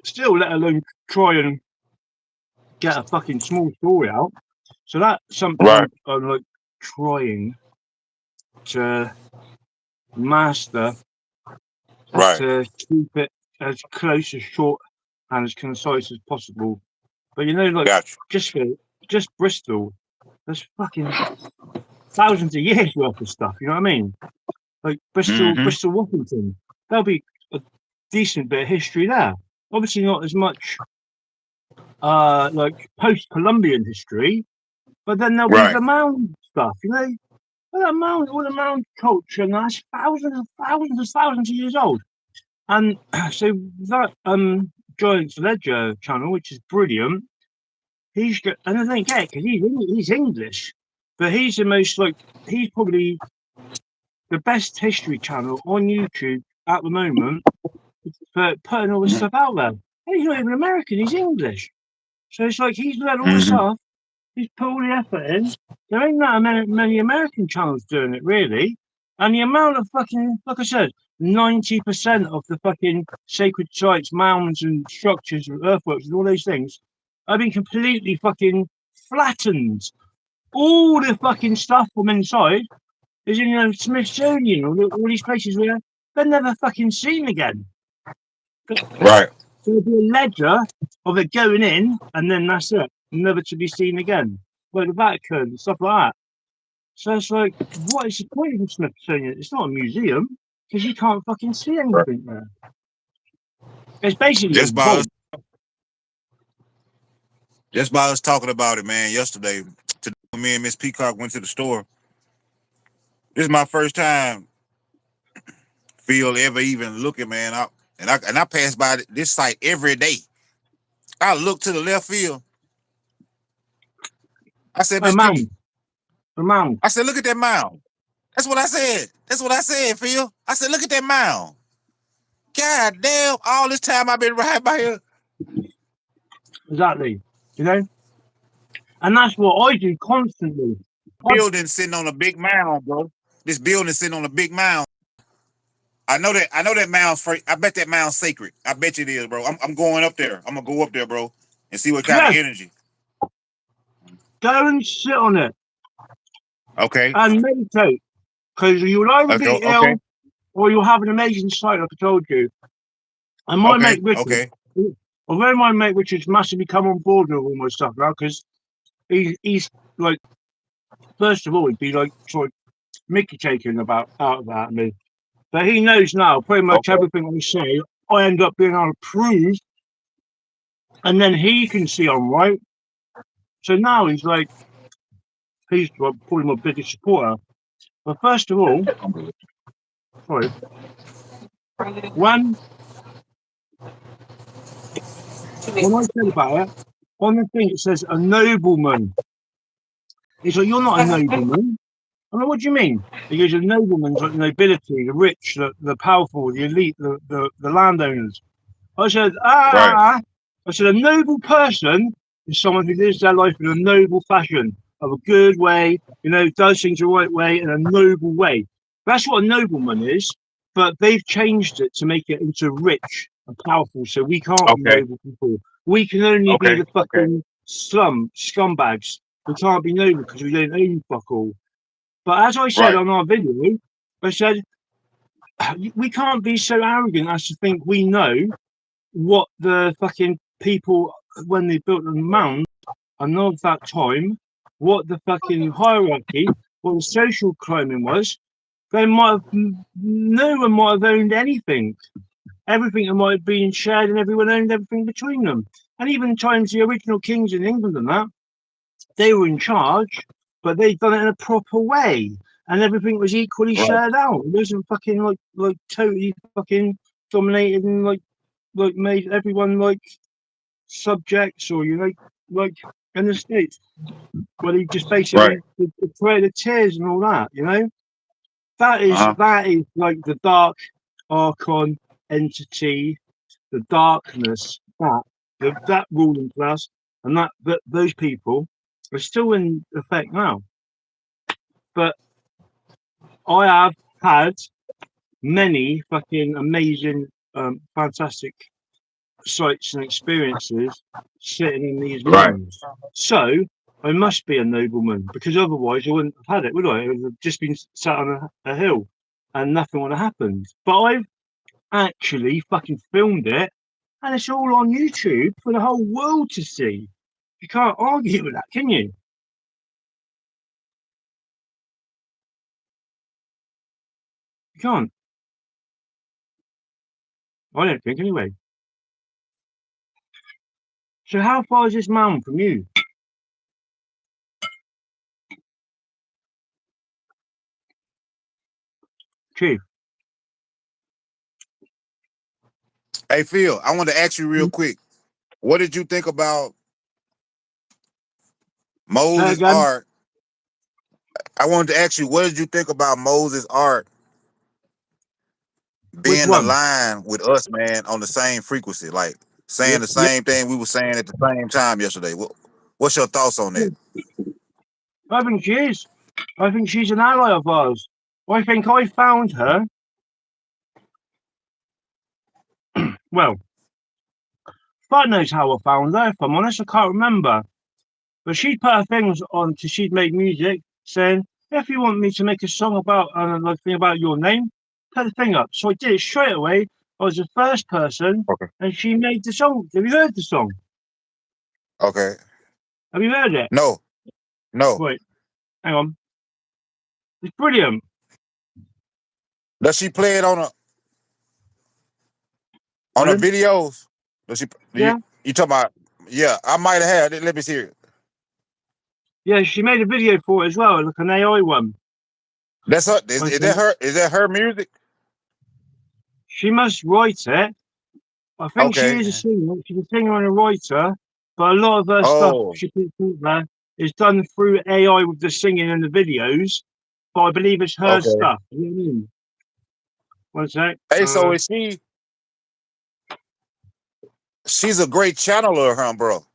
[SPEAKER 1] still, let alone try and get a fucking small story out. So that's something
[SPEAKER 2] Right.
[SPEAKER 1] I'm like trying to master,
[SPEAKER 2] Right.
[SPEAKER 1] to keep it as close, as short, and as concise as possible. But you know, like
[SPEAKER 2] Gotcha.
[SPEAKER 1] just Bristol, there's fucking thousands of years worth of stuff. You know what I mean? Like
[SPEAKER 2] Mm-hmm.
[SPEAKER 1] Bristol, Washington. There'll be a decent bit of history there. Obviously, not as much like post-Columbian history, but then there'll be
[SPEAKER 2] Right.
[SPEAKER 1] the mound stuff. You know, all the mound culture, and that's thousands of years old. And so that Giants Ledger channel, which is brilliant, he's got, and I don't get it because he's English, but he's the most like he's probably the best history channel on YouTube at the moment for putting all this stuff out there. And he's not even American; he's English. So it's like he's learned all this
[SPEAKER 2] Mm-hmm.
[SPEAKER 1] stuff. He's put all the effort in. There ain't that many American channels doing it really, and the amount of fucking, like I said, 90% of the fucking sacred sites, mounds, and structures, earthworks, and all those things have been completely fucking flattened. All the fucking stuff from inside is in the Smithsonian, all these places where they're never fucking seen again.
[SPEAKER 2] Right.
[SPEAKER 1] There'll be a ledger of it going in, and then that's it, never to be seen again. Like the Vatican, stuff like that. So it's like, what is the point of the Smithsonian? It's not a museum because you can't fucking see
[SPEAKER 2] Right.
[SPEAKER 1] anything there. It's basically a
[SPEAKER 2] Just by us,
[SPEAKER 1] vault.
[SPEAKER 2] just by us talking about it, man. Yesterday, today, when me and Miss Peacock went to the store. This is my first time Phil ever even looking, man. I pass by this site every day. I look to the left field. I said,
[SPEAKER 1] A
[SPEAKER 2] Miss Dookie.
[SPEAKER 1] mound, a mound.
[SPEAKER 2] I said, look at that mound. That's what I said. That's what I said, Phil. I said, look at that mound. God damn, all this time I've been riding by here.
[SPEAKER 1] Exactly. You know, and that's what I do constantly.
[SPEAKER 2] Building sitting on a big mound, bro. This building sitting on a big mound. I know that mound's free. I bet that mound's sacred. I bet you it is, bro. I'm going up there. I'm gonna go up there, bro, and see what kind of
[SPEAKER 1] Yes,
[SPEAKER 2] energy.
[SPEAKER 1] go and sit on it
[SPEAKER 2] Okay.
[SPEAKER 1] and meditate because you'll either be
[SPEAKER 2] Okay.
[SPEAKER 1] ill or you'll have an amazing sight, like I told you. And my
[SPEAKER 2] Okay.
[SPEAKER 1] mate Richard,
[SPEAKER 2] Okay.
[SPEAKER 1] although my mate Richard's massively come on board with all my stuff now because he's like, first of all, he'd be like sort of Mickey taking about out of that me. But he knows now pretty much
[SPEAKER 2] Okay.
[SPEAKER 1] everything I say, I end up being able to prove, and then he can see I'm right. So now he's like, he's probably my biggest supporter. But first of all, sorry, when I said about it, on the thing it says a nobleman. He's like, you're not a nobleman. I'm like, what do you mean? He goes, a nobleman's like the nobility, the rich, the powerful, the elite, the landowners. I said,
[SPEAKER 2] Right.
[SPEAKER 1] I said, a noble person is someone who lives their life in a noble fashion, of a good way, you know, does things the right way in a noble way. That's what a nobleman is, but they've changed it to make it into rich and powerful, so we can't be
[SPEAKER 2] Okay.
[SPEAKER 1] noble people. We can only be
[SPEAKER 2] Okay.
[SPEAKER 1] the fucking scumbags. We can't be noble because we don't own fuck all. But as I said
[SPEAKER 2] Right.
[SPEAKER 1] on our video, I said, we can't be so arrogant as to think we know what the fucking people, when they built the mound and of that time, what the fucking hierarchy, what the social climbing was. They might have, no one might have owned anything. Everything might have been shared and everyone owned everything between them. And even times the original kings in England and that, they were in charge, but they'd done it in a proper way. And everything was equally
[SPEAKER 2] Right.
[SPEAKER 1] shared out. It wasn't fucking like totally fucking dominated and like made everyone like subjects, or you know, like in the States where they just
[SPEAKER 2] Right.
[SPEAKER 1] basically the Trail of Tears and all that, you know.
[SPEAKER 2] Uh-huh.
[SPEAKER 1] That is like the dark archon entity, the darkness, that ruling class, and that those people are still in effect now. But I have had many fucking amazing, fantastic sights and experiences sitting in these
[SPEAKER 2] Right.
[SPEAKER 1] mounds. So I must be a nobleman because otherwise I wouldn't have had it, would I? I would have just been sat on a hill and nothing would have happened. But actually fucking filmed it, and it's all on YouTube for the whole world to see. You can't argue with that, can you? You can't. I don't think, anyway. So how far is this mountain from you? Chief.
[SPEAKER 2] Hey Phil, I want to ask you real quick. What did you think about Moses'
[SPEAKER 1] Again,
[SPEAKER 2] art? I wanted to ask you, what did you think about Moses' art
[SPEAKER 1] which
[SPEAKER 2] being
[SPEAKER 1] one?
[SPEAKER 2] aligned with us, man, on the same frequency, like
[SPEAKER 1] Yeah,
[SPEAKER 2] saying the
[SPEAKER 1] yeah.
[SPEAKER 2] same thing we were saying at the same time yesterday? What's your thoughts on that?
[SPEAKER 1] I think she is. I think she's an ally of ours. I think I found her. Well, God knows how I found her. If I'm honest, I can't remember. But she put her things on to she'd made music saying, if you want me to make a song about like thing about your name, put the thing up. So I did it straight away. I was the first person,
[SPEAKER 2] Okay.
[SPEAKER 1] and she made the song. Have you heard the song?
[SPEAKER 2] Okay.
[SPEAKER 1] Have you heard it?
[SPEAKER 2] No. No.
[SPEAKER 1] Wait, hang on. It's brilliant.
[SPEAKER 2] Does she play it on the
[SPEAKER 1] Pardon?
[SPEAKER 2] videos? Does she?
[SPEAKER 1] Yeah,
[SPEAKER 2] You talking about? Yeah, I might have had it. Let me see it.
[SPEAKER 1] yeah. She made a video for it as well, like an AI one.
[SPEAKER 2] That's her.
[SPEAKER 1] I
[SPEAKER 2] Is that
[SPEAKER 1] think
[SPEAKER 2] her? Is that her music?
[SPEAKER 1] she must write it. I think she
[SPEAKER 2] Okay.
[SPEAKER 1] is a singer. She's a singer and a writer, but a lot of her stuff
[SPEAKER 2] Oh.
[SPEAKER 1] she puts out there is done through AI with the singing and the videos. But I believe it's her
[SPEAKER 2] Okay.
[SPEAKER 1] stuff. You know what I mean? One sec.
[SPEAKER 2] Hey, so is she? She's a great channeler, huh, bro?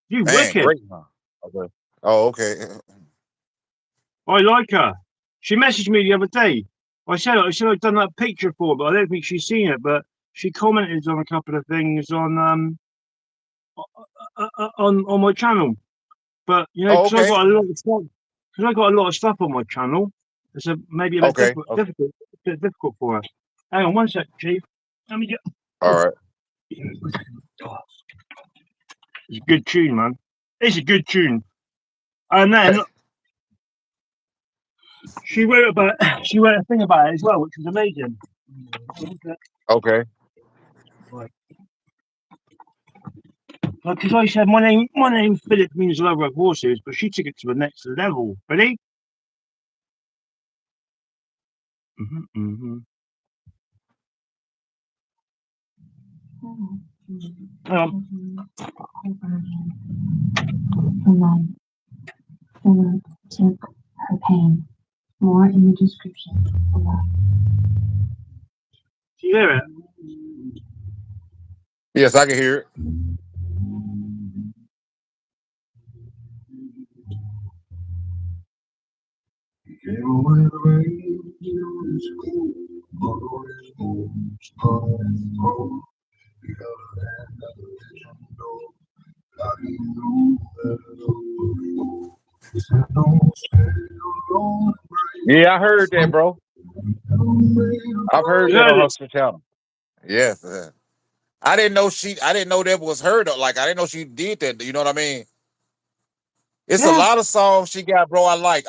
[SPEAKER 1] You
[SPEAKER 2] Man,
[SPEAKER 1] wicked.
[SPEAKER 2] great, huh? Okay. Oh, okay.
[SPEAKER 1] I like her. She messaged me the other day. I said I'd done that picture for her, but I don't think she's seen it. But she commented on a couple of things on my channel. But you know,
[SPEAKER 2] Oh,
[SPEAKER 1] because I
[SPEAKER 2] okay.
[SPEAKER 1] got a lot of stuff, because I got a lot of stuff on my channel, it's maybe a bit
[SPEAKER 2] Okay. Okay.
[SPEAKER 1] difficult for us. Hang on one sec, Chief. Let me get.
[SPEAKER 2] All right.
[SPEAKER 1] Oh, it's a good tune, man. It's a good tune. And then she wrote about she wrote a thing about it as well, which was amazing.
[SPEAKER 2] Okay.
[SPEAKER 1] Right. Because I said my name Philip means lover of horses, but she took it to the next level. Ready? Mm-hmm.
[SPEAKER 3] Philip took her pain. More in the description below.
[SPEAKER 1] Do you hear it?
[SPEAKER 2] Yes, I can hear it. Yeah, I heard that, bro. I've heard
[SPEAKER 1] You
[SPEAKER 2] that
[SPEAKER 1] heard
[SPEAKER 2] on
[SPEAKER 1] it?
[SPEAKER 2] her channel. Yes. I didn't know I didn't know that was her though. Like I didn't know she did that. You know what I mean? It's a
[SPEAKER 1] Yeah.
[SPEAKER 2] lot of songs she got, bro. I liked.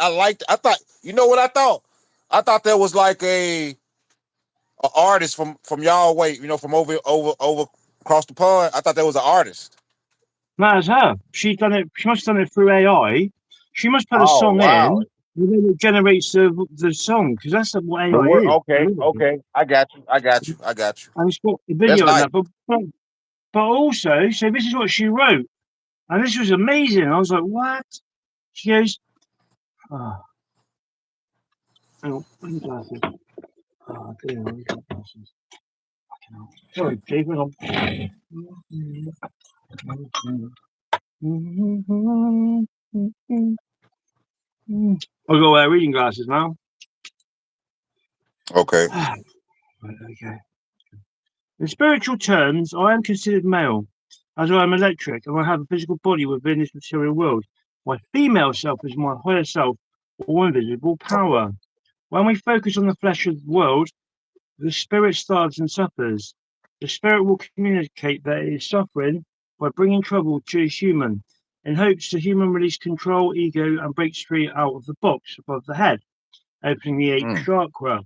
[SPEAKER 2] I thought. You know what I thought? I thought that was like a artist from y'all way. You know, from over across the pond. I thought that was an artist.
[SPEAKER 1] That's her. She done it. She must have done it through AI. She must put a
[SPEAKER 2] Oh
[SPEAKER 1] song
[SPEAKER 2] wow.
[SPEAKER 1] in, and then it generates the song because that's what
[SPEAKER 2] The
[SPEAKER 1] AI
[SPEAKER 2] word.
[SPEAKER 1] is.
[SPEAKER 2] Okay. Okay. I got you. I got you. I got you.
[SPEAKER 1] And it's got the
[SPEAKER 2] That's
[SPEAKER 1] video on
[SPEAKER 2] nice.
[SPEAKER 1] that. But also, so this is what she wrote, and this was amazing. I was like, what? She goes, oh, hang on, where's my glasses? Oh, dear, where's my glasses? Fucking hell. Sorry, Chief, hang on. I've got to wear reading glasses now.
[SPEAKER 2] Okay.
[SPEAKER 1] Right, okay. In spiritual terms, I am considered male, as I am electric and I have a physical body within this material world. My female self is my higher self or invisible power. When we focus on the flesh of the world, the spirit starves and suffers. The spirit will communicate that it is suffering by bringing trouble to the human, in hopes the human release control, ego, and breaks free out of the box above the head, opening the eighth chakra.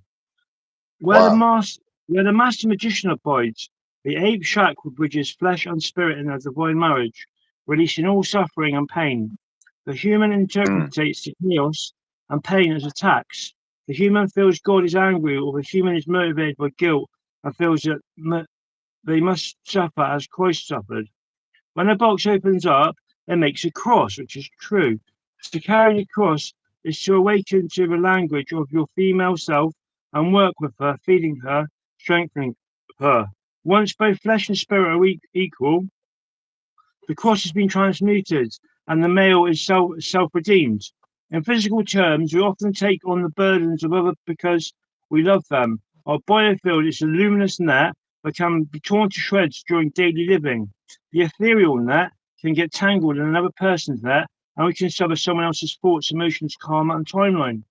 [SPEAKER 1] Where the
[SPEAKER 2] Wow.
[SPEAKER 1] master, where the master magician abides, the eighth chakra bridges flesh and spirit in a divine marriage, releasing all suffering and pain. The human interprets the chaos and pain as attacks. The human feels God is angry, or the human is motivated by guilt and feels that they must suffer as Christ suffered. When the box opens up, it makes a cross, which is true. To carry the cross is to awaken to the language of your female self and work with her, feeding her, strengthening her. Once both flesh and spirit are equal, the cross has been transmuted and the male is self-redeemed. In physical terms, we often take on the burdens of others because we love them. Our biofield is a luminous net that can be torn to shreds during daily living. The ethereal net can get tangled in another person's net, and we can suffer someone else's thoughts, emotions, karma, and timeline.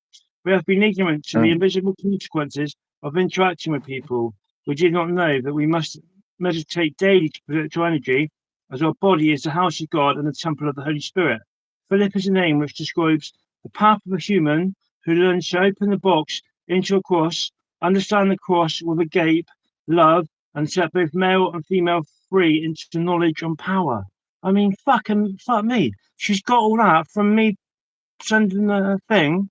[SPEAKER 1] We have been ignorant to the invisible consequences of interacting with people. We did not know that we must meditate daily to protect our energy, as our body is the house of God and the temple of the Holy Spirit. Philip is a name which describes the path of a human who learns to open the box into a cross, understand the cross with a gape, love, and set both male and female free into knowledge and power. I mean, fuck me. She's got all that from me sending the thing,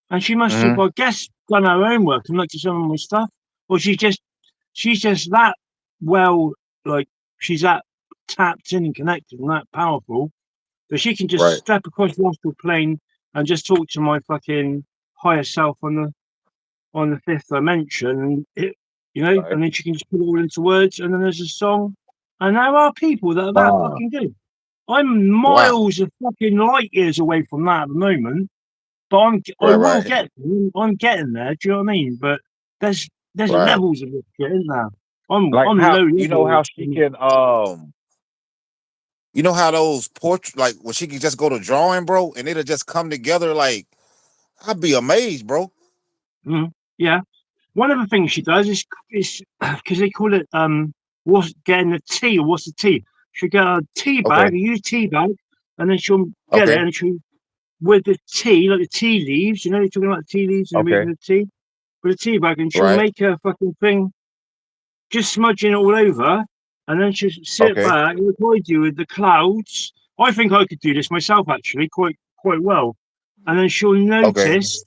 [SPEAKER 1] and she must have, I guess, done her own work and looked at some of my stuff, or she's just that well, like she's that tapped in and connected and that powerful that she can just
[SPEAKER 2] Right.
[SPEAKER 1] step across the astral plane and just talk to my fucking higher self on the fifth dimension, and it,
[SPEAKER 2] Right.
[SPEAKER 1] and then she can just put it all into words, and then there's a song, and there are people that are that
[SPEAKER 2] Wow.
[SPEAKER 1] fucking good. I'm
[SPEAKER 2] Wow.
[SPEAKER 1] miles of fucking light years away from that at the moment, but I
[SPEAKER 2] Right.
[SPEAKER 1] will
[SPEAKER 2] Right.
[SPEAKER 1] get there. I'm getting there. Do you know what I mean? But there's
[SPEAKER 2] Right.
[SPEAKER 1] levels of this shit, isn't there? I'm
[SPEAKER 2] Like
[SPEAKER 1] I'm
[SPEAKER 2] how
[SPEAKER 1] low
[SPEAKER 2] you know
[SPEAKER 1] level.
[SPEAKER 2] how she can you know how those portraits like when she can just go to drawing, bro, and it'll just come together like I'd be amazed, bro.
[SPEAKER 1] Yeah. One of the things she does is because they call it what's getting the tea or what's the tea? She'll get a tea
[SPEAKER 2] Okay.
[SPEAKER 1] bag, a used tea bag, and then she'll get it
[SPEAKER 2] Okay.
[SPEAKER 1] and she'll with the tea, like the tea leaves, they're talking about the tea leaves and
[SPEAKER 2] Okay.
[SPEAKER 1] removing the tea with a tea bag, and she'll
[SPEAKER 2] Right.
[SPEAKER 1] make a fucking thing just smudging it all over, and then she'll sit
[SPEAKER 2] Okay.
[SPEAKER 1] back and avoid you with the clouds. I think I could do this myself actually quite well. And then she'll
[SPEAKER 2] Okay.
[SPEAKER 1] notice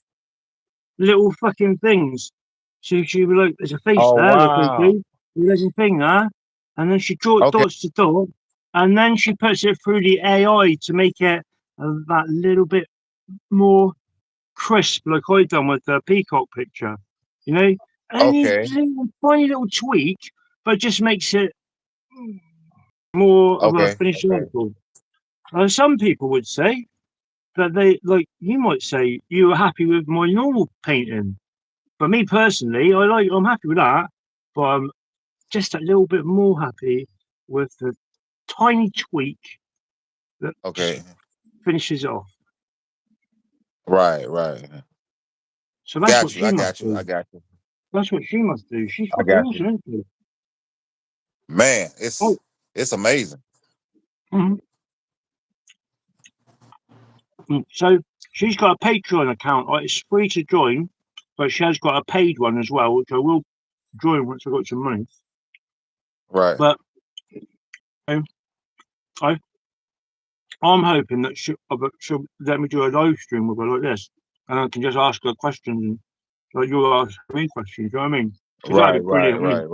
[SPEAKER 1] little fucking things. So she'll be like, there's a face
[SPEAKER 2] Oh
[SPEAKER 1] there, look,
[SPEAKER 2] wow.
[SPEAKER 1] okay, there's a thing there. And then she draws
[SPEAKER 2] Okay.
[SPEAKER 1] dots to dot, and then she puts it through the AI to make it that little bit more crisp, like I done with the peacock picture, you know. Any
[SPEAKER 2] Okay.
[SPEAKER 1] little, tiny little tweak, but it just makes it more of a
[SPEAKER 2] Okay.
[SPEAKER 1] finished
[SPEAKER 2] Okay.
[SPEAKER 1] article. Some people would say that they like. You might say you were happy with my normal painting, but me personally, I'm happy with that, but I'm just a little bit more happy with the tiny tweak that just
[SPEAKER 2] Okay.
[SPEAKER 1] finishes it off.
[SPEAKER 2] Right. Right.
[SPEAKER 1] So that's what
[SPEAKER 2] Got you.
[SPEAKER 1] she
[SPEAKER 2] I
[SPEAKER 1] must
[SPEAKER 2] got you. I
[SPEAKER 1] do.
[SPEAKER 2] got you.
[SPEAKER 1] That's what she must do. She's
[SPEAKER 2] I
[SPEAKER 1] fucking
[SPEAKER 2] got you.
[SPEAKER 1] awesome, isn't she?
[SPEAKER 2] Man,
[SPEAKER 1] Oh,
[SPEAKER 2] it's amazing.
[SPEAKER 1] mhm. So she's got a Patreon account. It's free to join, but she has got a paid one as well, which I will join once I've got some money.
[SPEAKER 2] Right.
[SPEAKER 1] But um, I, I'm hoping that she'll let me do a live stream with her like this, and I can just ask her questions, and like you ask me questions. You know what I mean? Because that'd
[SPEAKER 2] Right.
[SPEAKER 1] be
[SPEAKER 2] Right.
[SPEAKER 1] brilliant. Wouldn't
[SPEAKER 2] Right.
[SPEAKER 1] it?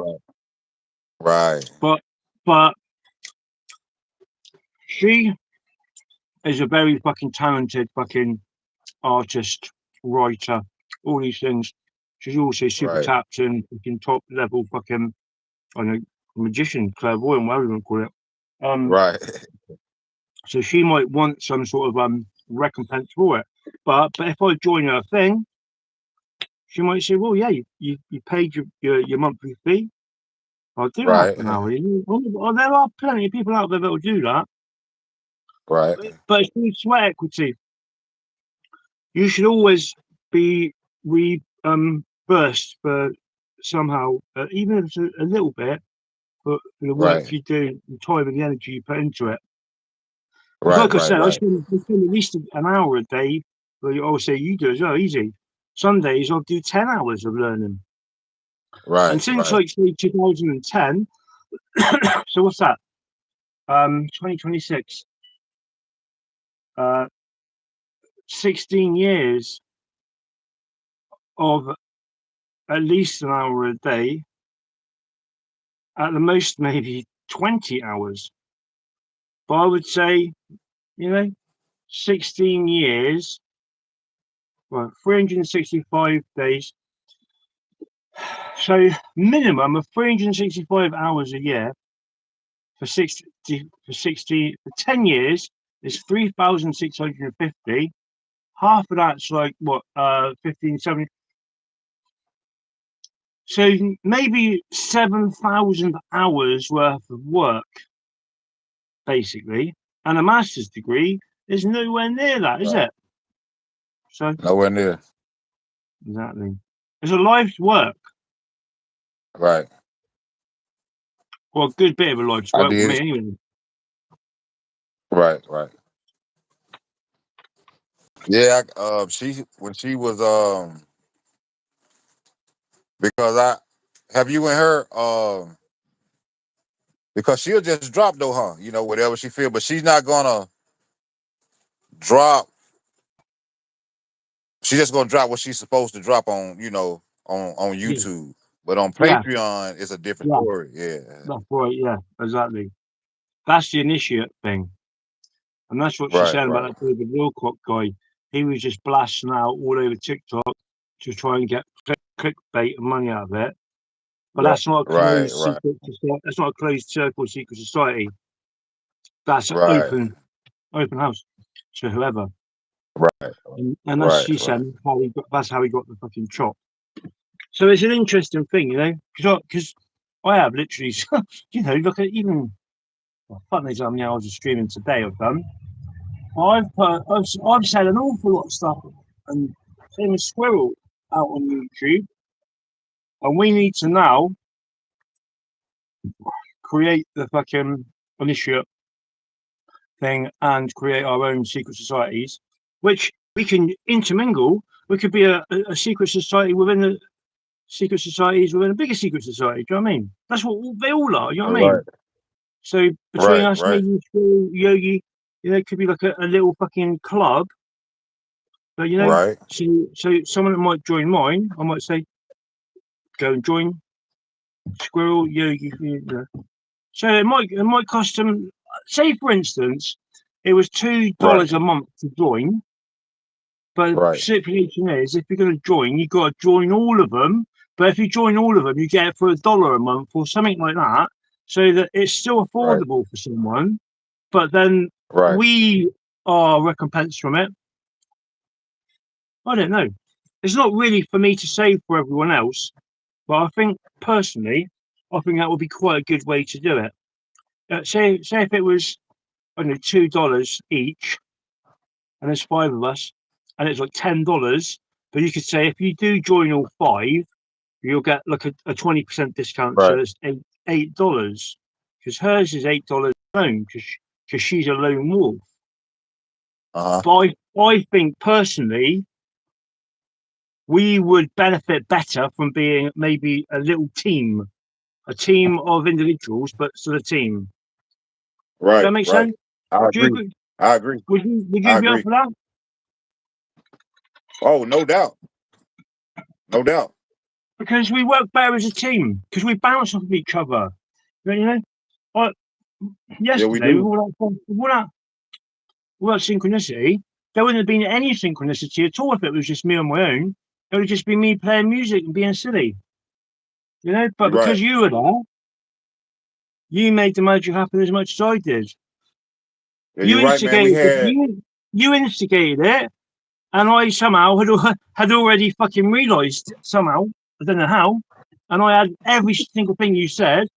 [SPEAKER 2] Right. Right.
[SPEAKER 1] But she is a very fucking talented fucking artist, writer, all these things. She's also super
[SPEAKER 2] Right.
[SPEAKER 1] tapped in, fucking top level fucking, I don't know, magician, clairvoyant, whatever you want to call it.
[SPEAKER 2] Right.
[SPEAKER 1] So she might want some sort of recompense for it. But if I join her thing, she might say, well, yeah, you paid your monthly fee. I'll do half
[SPEAKER 2] Right.
[SPEAKER 1] an hour. Well, there are plenty of people out there that will do that.
[SPEAKER 2] Right.
[SPEAKER 1] But it's sweat equity. You should always be reimbursed for somehow, even if it's a little bit, but the work you do, the time and the energy you put into it. Because like I said, I spend at least an hour a day. Well, you always say you do as well, easy. Some days I'll do 10 hours of learning. And since like say 2010, so what's that? 2026. 16 years of at least an hour a day. At the most, maybe 20 hours. But I would say, 16 years, well, 365 days. So minimum of 365 hours a year for 10 years is 3,650. Half of that's like what 15, 17. So maybe 7,000 hours worth of work, basically. And a master's degree is nowhere near that, is it? So
[SPEAKER 2] nowhere near.
[SPEAKER 1] Exactly. It's a life's work.
[SPEAKER 2] Right.
[SPEAKER 1] Well, a good bit of a life's work for me, anyway.
[SPEAKER 2] Right. Yeah, when she was because have you and her because she'll just drop though, huh? Whatever she feel, but she's not gonna drop. She's just gonna drop what she's supposed to drop on, on YouTube. Yeah. But on Patreon, it's a different story. Yeah.
[SPEAKER 1] That's right, yeah, exactly. That's the initiate thing. And that's what she's saying about that David Wilcock guy. He was just blasting out all over TikTok to try and get clickbait and money out of it. But that's not a closed secret society. That's not a closed circle secret society. That's open house to whoever.
[SPEAKER 2] Right.
[SPEAKER 1] And that's she said that's how he got the fucking chop. So it's an interesting thing, because I have literally, look at even, fuck knows how many hours of streaming today I've done. I've said an awful lot of stuff and same as Squirrel out on YouTube, and we need to now create the fucking initiate thing and create our own secret societies, which we can intermingle. We could be a secret society within a secret societies within a bigger secret society. Do you know what I mean? That's what they all are. You know what I mean? So between us, maybe Yogi, it could be like a little fucking club. But so someone that might join mine, I might say, go and join Squirrel Yogi. So it might cost them. Say for instance, it was $2 a month to join. But the stipulation is, if you're going to join, you've got to join all of them. But if you join all of them, you get it for $1 a month or something like that, so that it's still affordable for someone. But then we are recompensed from it. I don't know. It's not really for me to say for everyone else, but I think personally, that would be quite a good way to do it. Say if it was, I don't know, $2 each, and there's 5 of us, and it's like $10. But you could say if you do join all 5, you'll get like a 20% discount. So it's $8 because hers is $8 alone because she's a lone wolf. But I think personally, we would benefit better from being maybe a little team, a team of individuals, but still a team.
[SPEAKER 2] Right.
[SPEAKER 1] Does that make sense?
[SPEAKER 2] I agree. I agree.
[SPEAKER 1] Would you be up for that?
[SPEAKER 2] Oh, no doubt. No doubt.
[SPEAKER 1] Because we work better as a team, because we bounce off of each other. Yesterday, with all that synchronicity, there wouldn't have been any synchronicity at all if it was just me on my own. It would just be me playing music and being silly. But because you were there, you made the magic happen as much as I did.
[SPEAKER 2] Yeah,
[SPEAKER 1] you instigated you instigated it, and I somehow had already fucking realised somehow, I don't know how, and I had every single thing you said.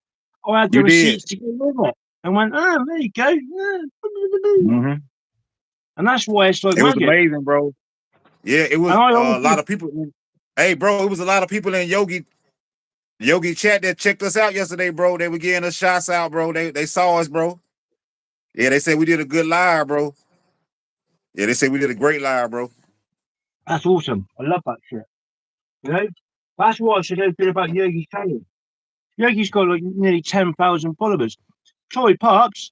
[SPEAKER 1] I had the receipts to go with it, and went, oh, there you go. And that's why it's like
[SPEAKER 2] magic. Was amazing, bro. Yeah, it was a lot of people. Hey, bro, it was a lot of people in Yogi Yogi Chat that checked us out yesterday, bro. They were getting us shots out, bro. They saw us, bro. Yeah, they said we did a good live, bro. Yeah, they said we did a great live, bro.
[SPEAKER 1] That's awesome. I love that shit. You know, that's what I should have been about Yogi's channel. Yogi's got like nearly 10,000 followers. Troy Parks,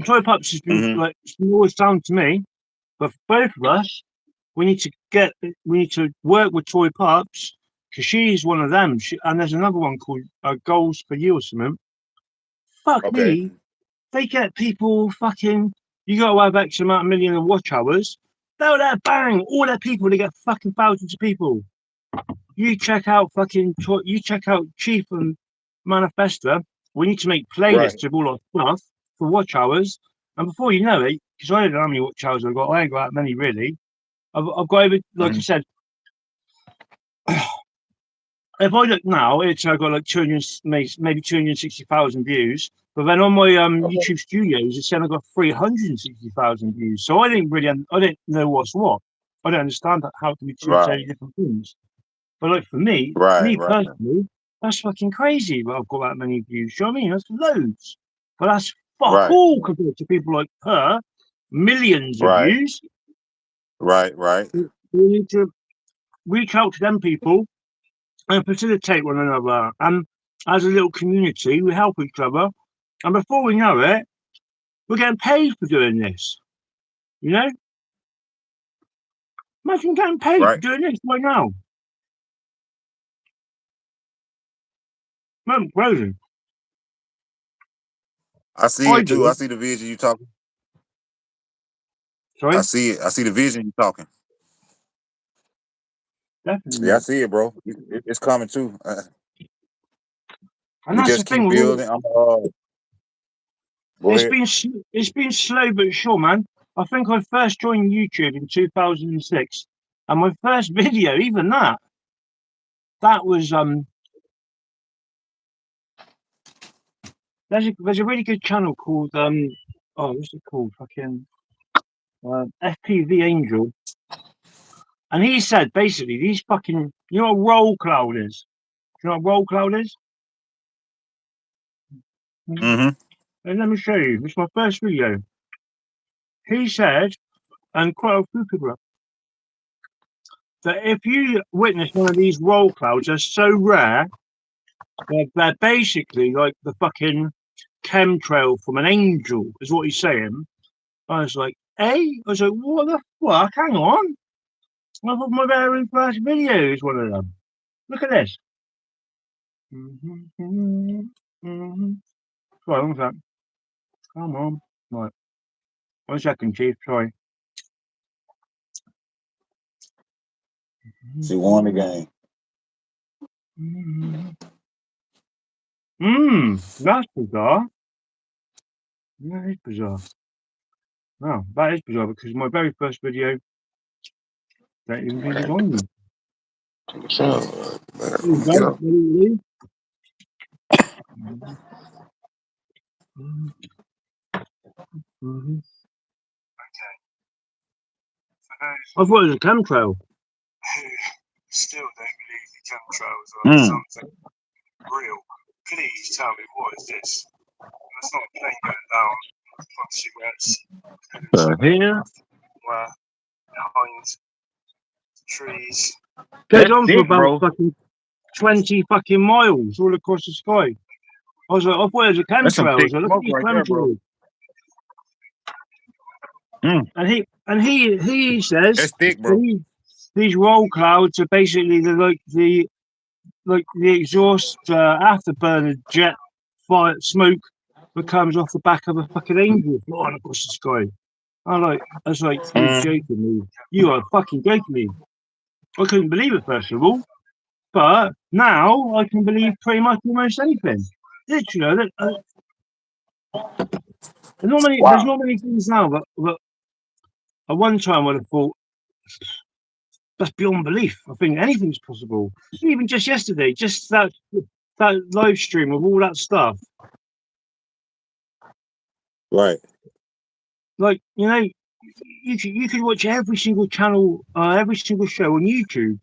[SPEAKER 1] Troy Parks has been
[SPEAKER 2] Mm-hmm.
[SPEAKER 1] like it's been always down to me, but for both of us, we need to work with Troy Parks because she's one of them. And there's another one called Goals for You or something. Fuck
[SPEAKER 2] Okay.
[SPEAKER 1] me, they get people fucking. You got to have X amount of million of watch hours. They'll let bang all their people. They get fucking thousands of people. You check out you check out Chief and Manifestor. We need to make
[SPEAKER 2] Right.
[SPEAKER 1] playlists of all our stuff for watch hours. And before you know it, because I don't know how many watch hours I've got, I ain't got that many really. I've got over, like I
[SPEAKER 2] Mm-hmm.
[SPEAKER 1] said, if I look now, it's I've got like 200, maybe 260,000 views. But then on my
[SPEAKER 2] Okay.
[SPEAKER 1] YouTube studios, it's saying I've got 360,000 views. So I didn't know what's what. I don't understand how it can be two
[SPEAKER 2] Right.
[SPEAKER 1] totally different things. But like for me,
[SPEAKER 2] Right. Right.
[SPEAKER 1] personally, that's fucking crazy that I've got that many views. Do you know what I mean? That's loads. But that's fuck
[SPEAKER 2] Right.
[SPEAKER 1] all compared to people like her, millions of
[SPEAKER 2] Right.
[SPEAKER 1] views.
[SPEAKER 2] Right. Right.
[SPEAKER 1] We need to reach out to them people and facilitate one another. And as a little community, we help each other. And before we know it, we're getting paid for doing this. You know? Imagine getting paid for
[SPEAKER 2] Right.
[SPEAKER 1] doing this right now. Man, crazy.
[SPEAKER 2] I see
[SPEAKER 1] I
[SPEAKER 2] it too. I
[SPEAKER 1] do.
[SPEAKER 2] see the vision you talking. I
[SPEAKER 1] Sorry?
[SPEAKER 2] see it. I see the vision you talking.
[SPEAKER 1] Definitely,
[SPEAKER 2] Yeah, I
[SPEAKER 1] mate.
[SPEAKER 2] see it, bro. It's coming too.
[SPEAKER 1] And
[SPEAKER 2] We
[SPEAKER 1] that's the
[SPEAKER 2] just
[SPEAKER 1] thing
[SPEAKER 2] keep
[SPEAKER 1] with all
[SPEAKER 2] building. Go ahead.
[SPEAKER 1] it's been slow but sure, man. I think I first joined YouTube in 2006. And my first video, even that was there's a really good channel called oh what's it called? Fucking FPV Angel. And he said basically these fucking you know what roll cloud is? Do you know what roll cloud is?
[SPEAKER 2] Mm-hmm.
[SPEAKER 1] And let me show you. It's my first video. He said, and quite a few people that if you witness one of these roll clouds, they're so rare. They're basically like the fucking chemtrail from an angel, is what he's saying. I was like, hey, I was like, what the fuck? Hang on. I thought my very first video is one of them. Look at this. Sorry, one sec. Come on. Right. 1 second, Chief. Sorry.
[SPEAKER 2] She won the game.
[SPEAKER 1] That's bizarre. That is bizarre. No, that is bizarre because my very first video don't even think it's on you.
[SPEAKER 2] So,
[SPEAKER 1] There you
[SPEAKER 2] get
[SPEAKER 1] go.
[SPEAKER 2] up.
[SPEAKER 1] I thought it was a chemtrail. Still don't believe the chemtrails are something real. Please tell me what is this? That's not a plane going down. Obviously, where it's
[SPEAKER 2] Here.
[SPEAKER 1] where behind trees. Goes
[SPEAKER 2] That's
[SPEAKER 1] on for
[SPEAKER 2] thick,
[SPEAKER 1] about
[SPEAKER 2] bro.
[SPEAKER 1] fucking 20 fucking miles all across the sky. I was like, I thought it was a
[SPEAKER 2] That's some
[SPEAKER 1] chemtrail. I
[SPEAKER 2] thick
[SPEAKER 1] was like, look at
[SPEAKER 2] smoke
[SPEAKER 1] these
[SPEAKER 2] right there, bro.
[SPEAKER 1] chemtrails. And he says
[SPEAKER 2] That's thick,
[SPEAKER 1] that
[SPEAKER 2] bro.
[SPEAKER 1] these roll clouds are basically the exhaust afterburner jet fire smoke that comes off the back of a fucking angel flying across the sky. I was like, you're joking me. You are fucking joking me. I couldn't believe it first of all, but now I can believe pretty much almost anything. Literally, there's
[SPEAKER 2] Wow.
[SPEAKER 1] not many things now, but at one time I'd have thought that's beyond belief. I think anything's possible. Even just yesterday, just that live stream of all that stuff.
[SPEAKER 2] Right.
[SPEAKER 1] Like you could watch every single channel, every single show on YouTube,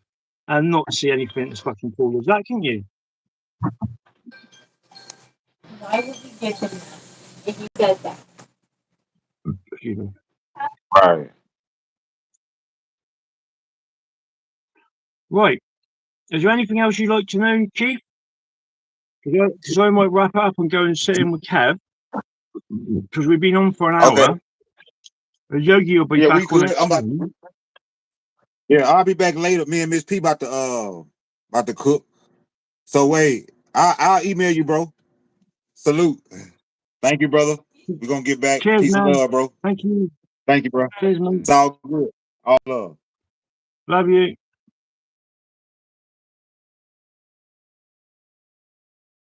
[SPEAKER 1] and not see anything as fucking cool as that, can you?
[SPEAKER 3] Why would you give him that if you said that?
[SPEAKER 1] Excuse me.
[SPEAKER 2] Right.
[SPEAKER 1] Right. Is there anything else you'd like to know, Chief? Because I might wrap up and go and sit in with Kev. Because we've been on for an hour.
[SPEAKER 2] Okay.
[SPEAKER 1] Yogi will be
[SPEAKER 2] Yeah,
[SPEAKER 1] back
[SPEAKER 2] we
[SPEAKER 1] on
[SPEAKER 2] good.
[SPEAKER 1] it.
[SPEAKER 2] Yeah, I'll be back later. Me and Miss P about to cook. So wait, I'll email you, bro. Salute. Thank you, brother. We're gonna get back.
[SPEAKER 1] Cheers,
[SPEAKER 2] Peace and
[SPEAKER 1] man.
[SPEAKER 2] love, bro.
[SPEAKER 1] Thank you.
[SPEAKER 2] Thank you, bro.
[SPEAKER 1] Cheers, man.
[SPEAKER 2] It's all good. All love.
[SPEAKER 1] Love you.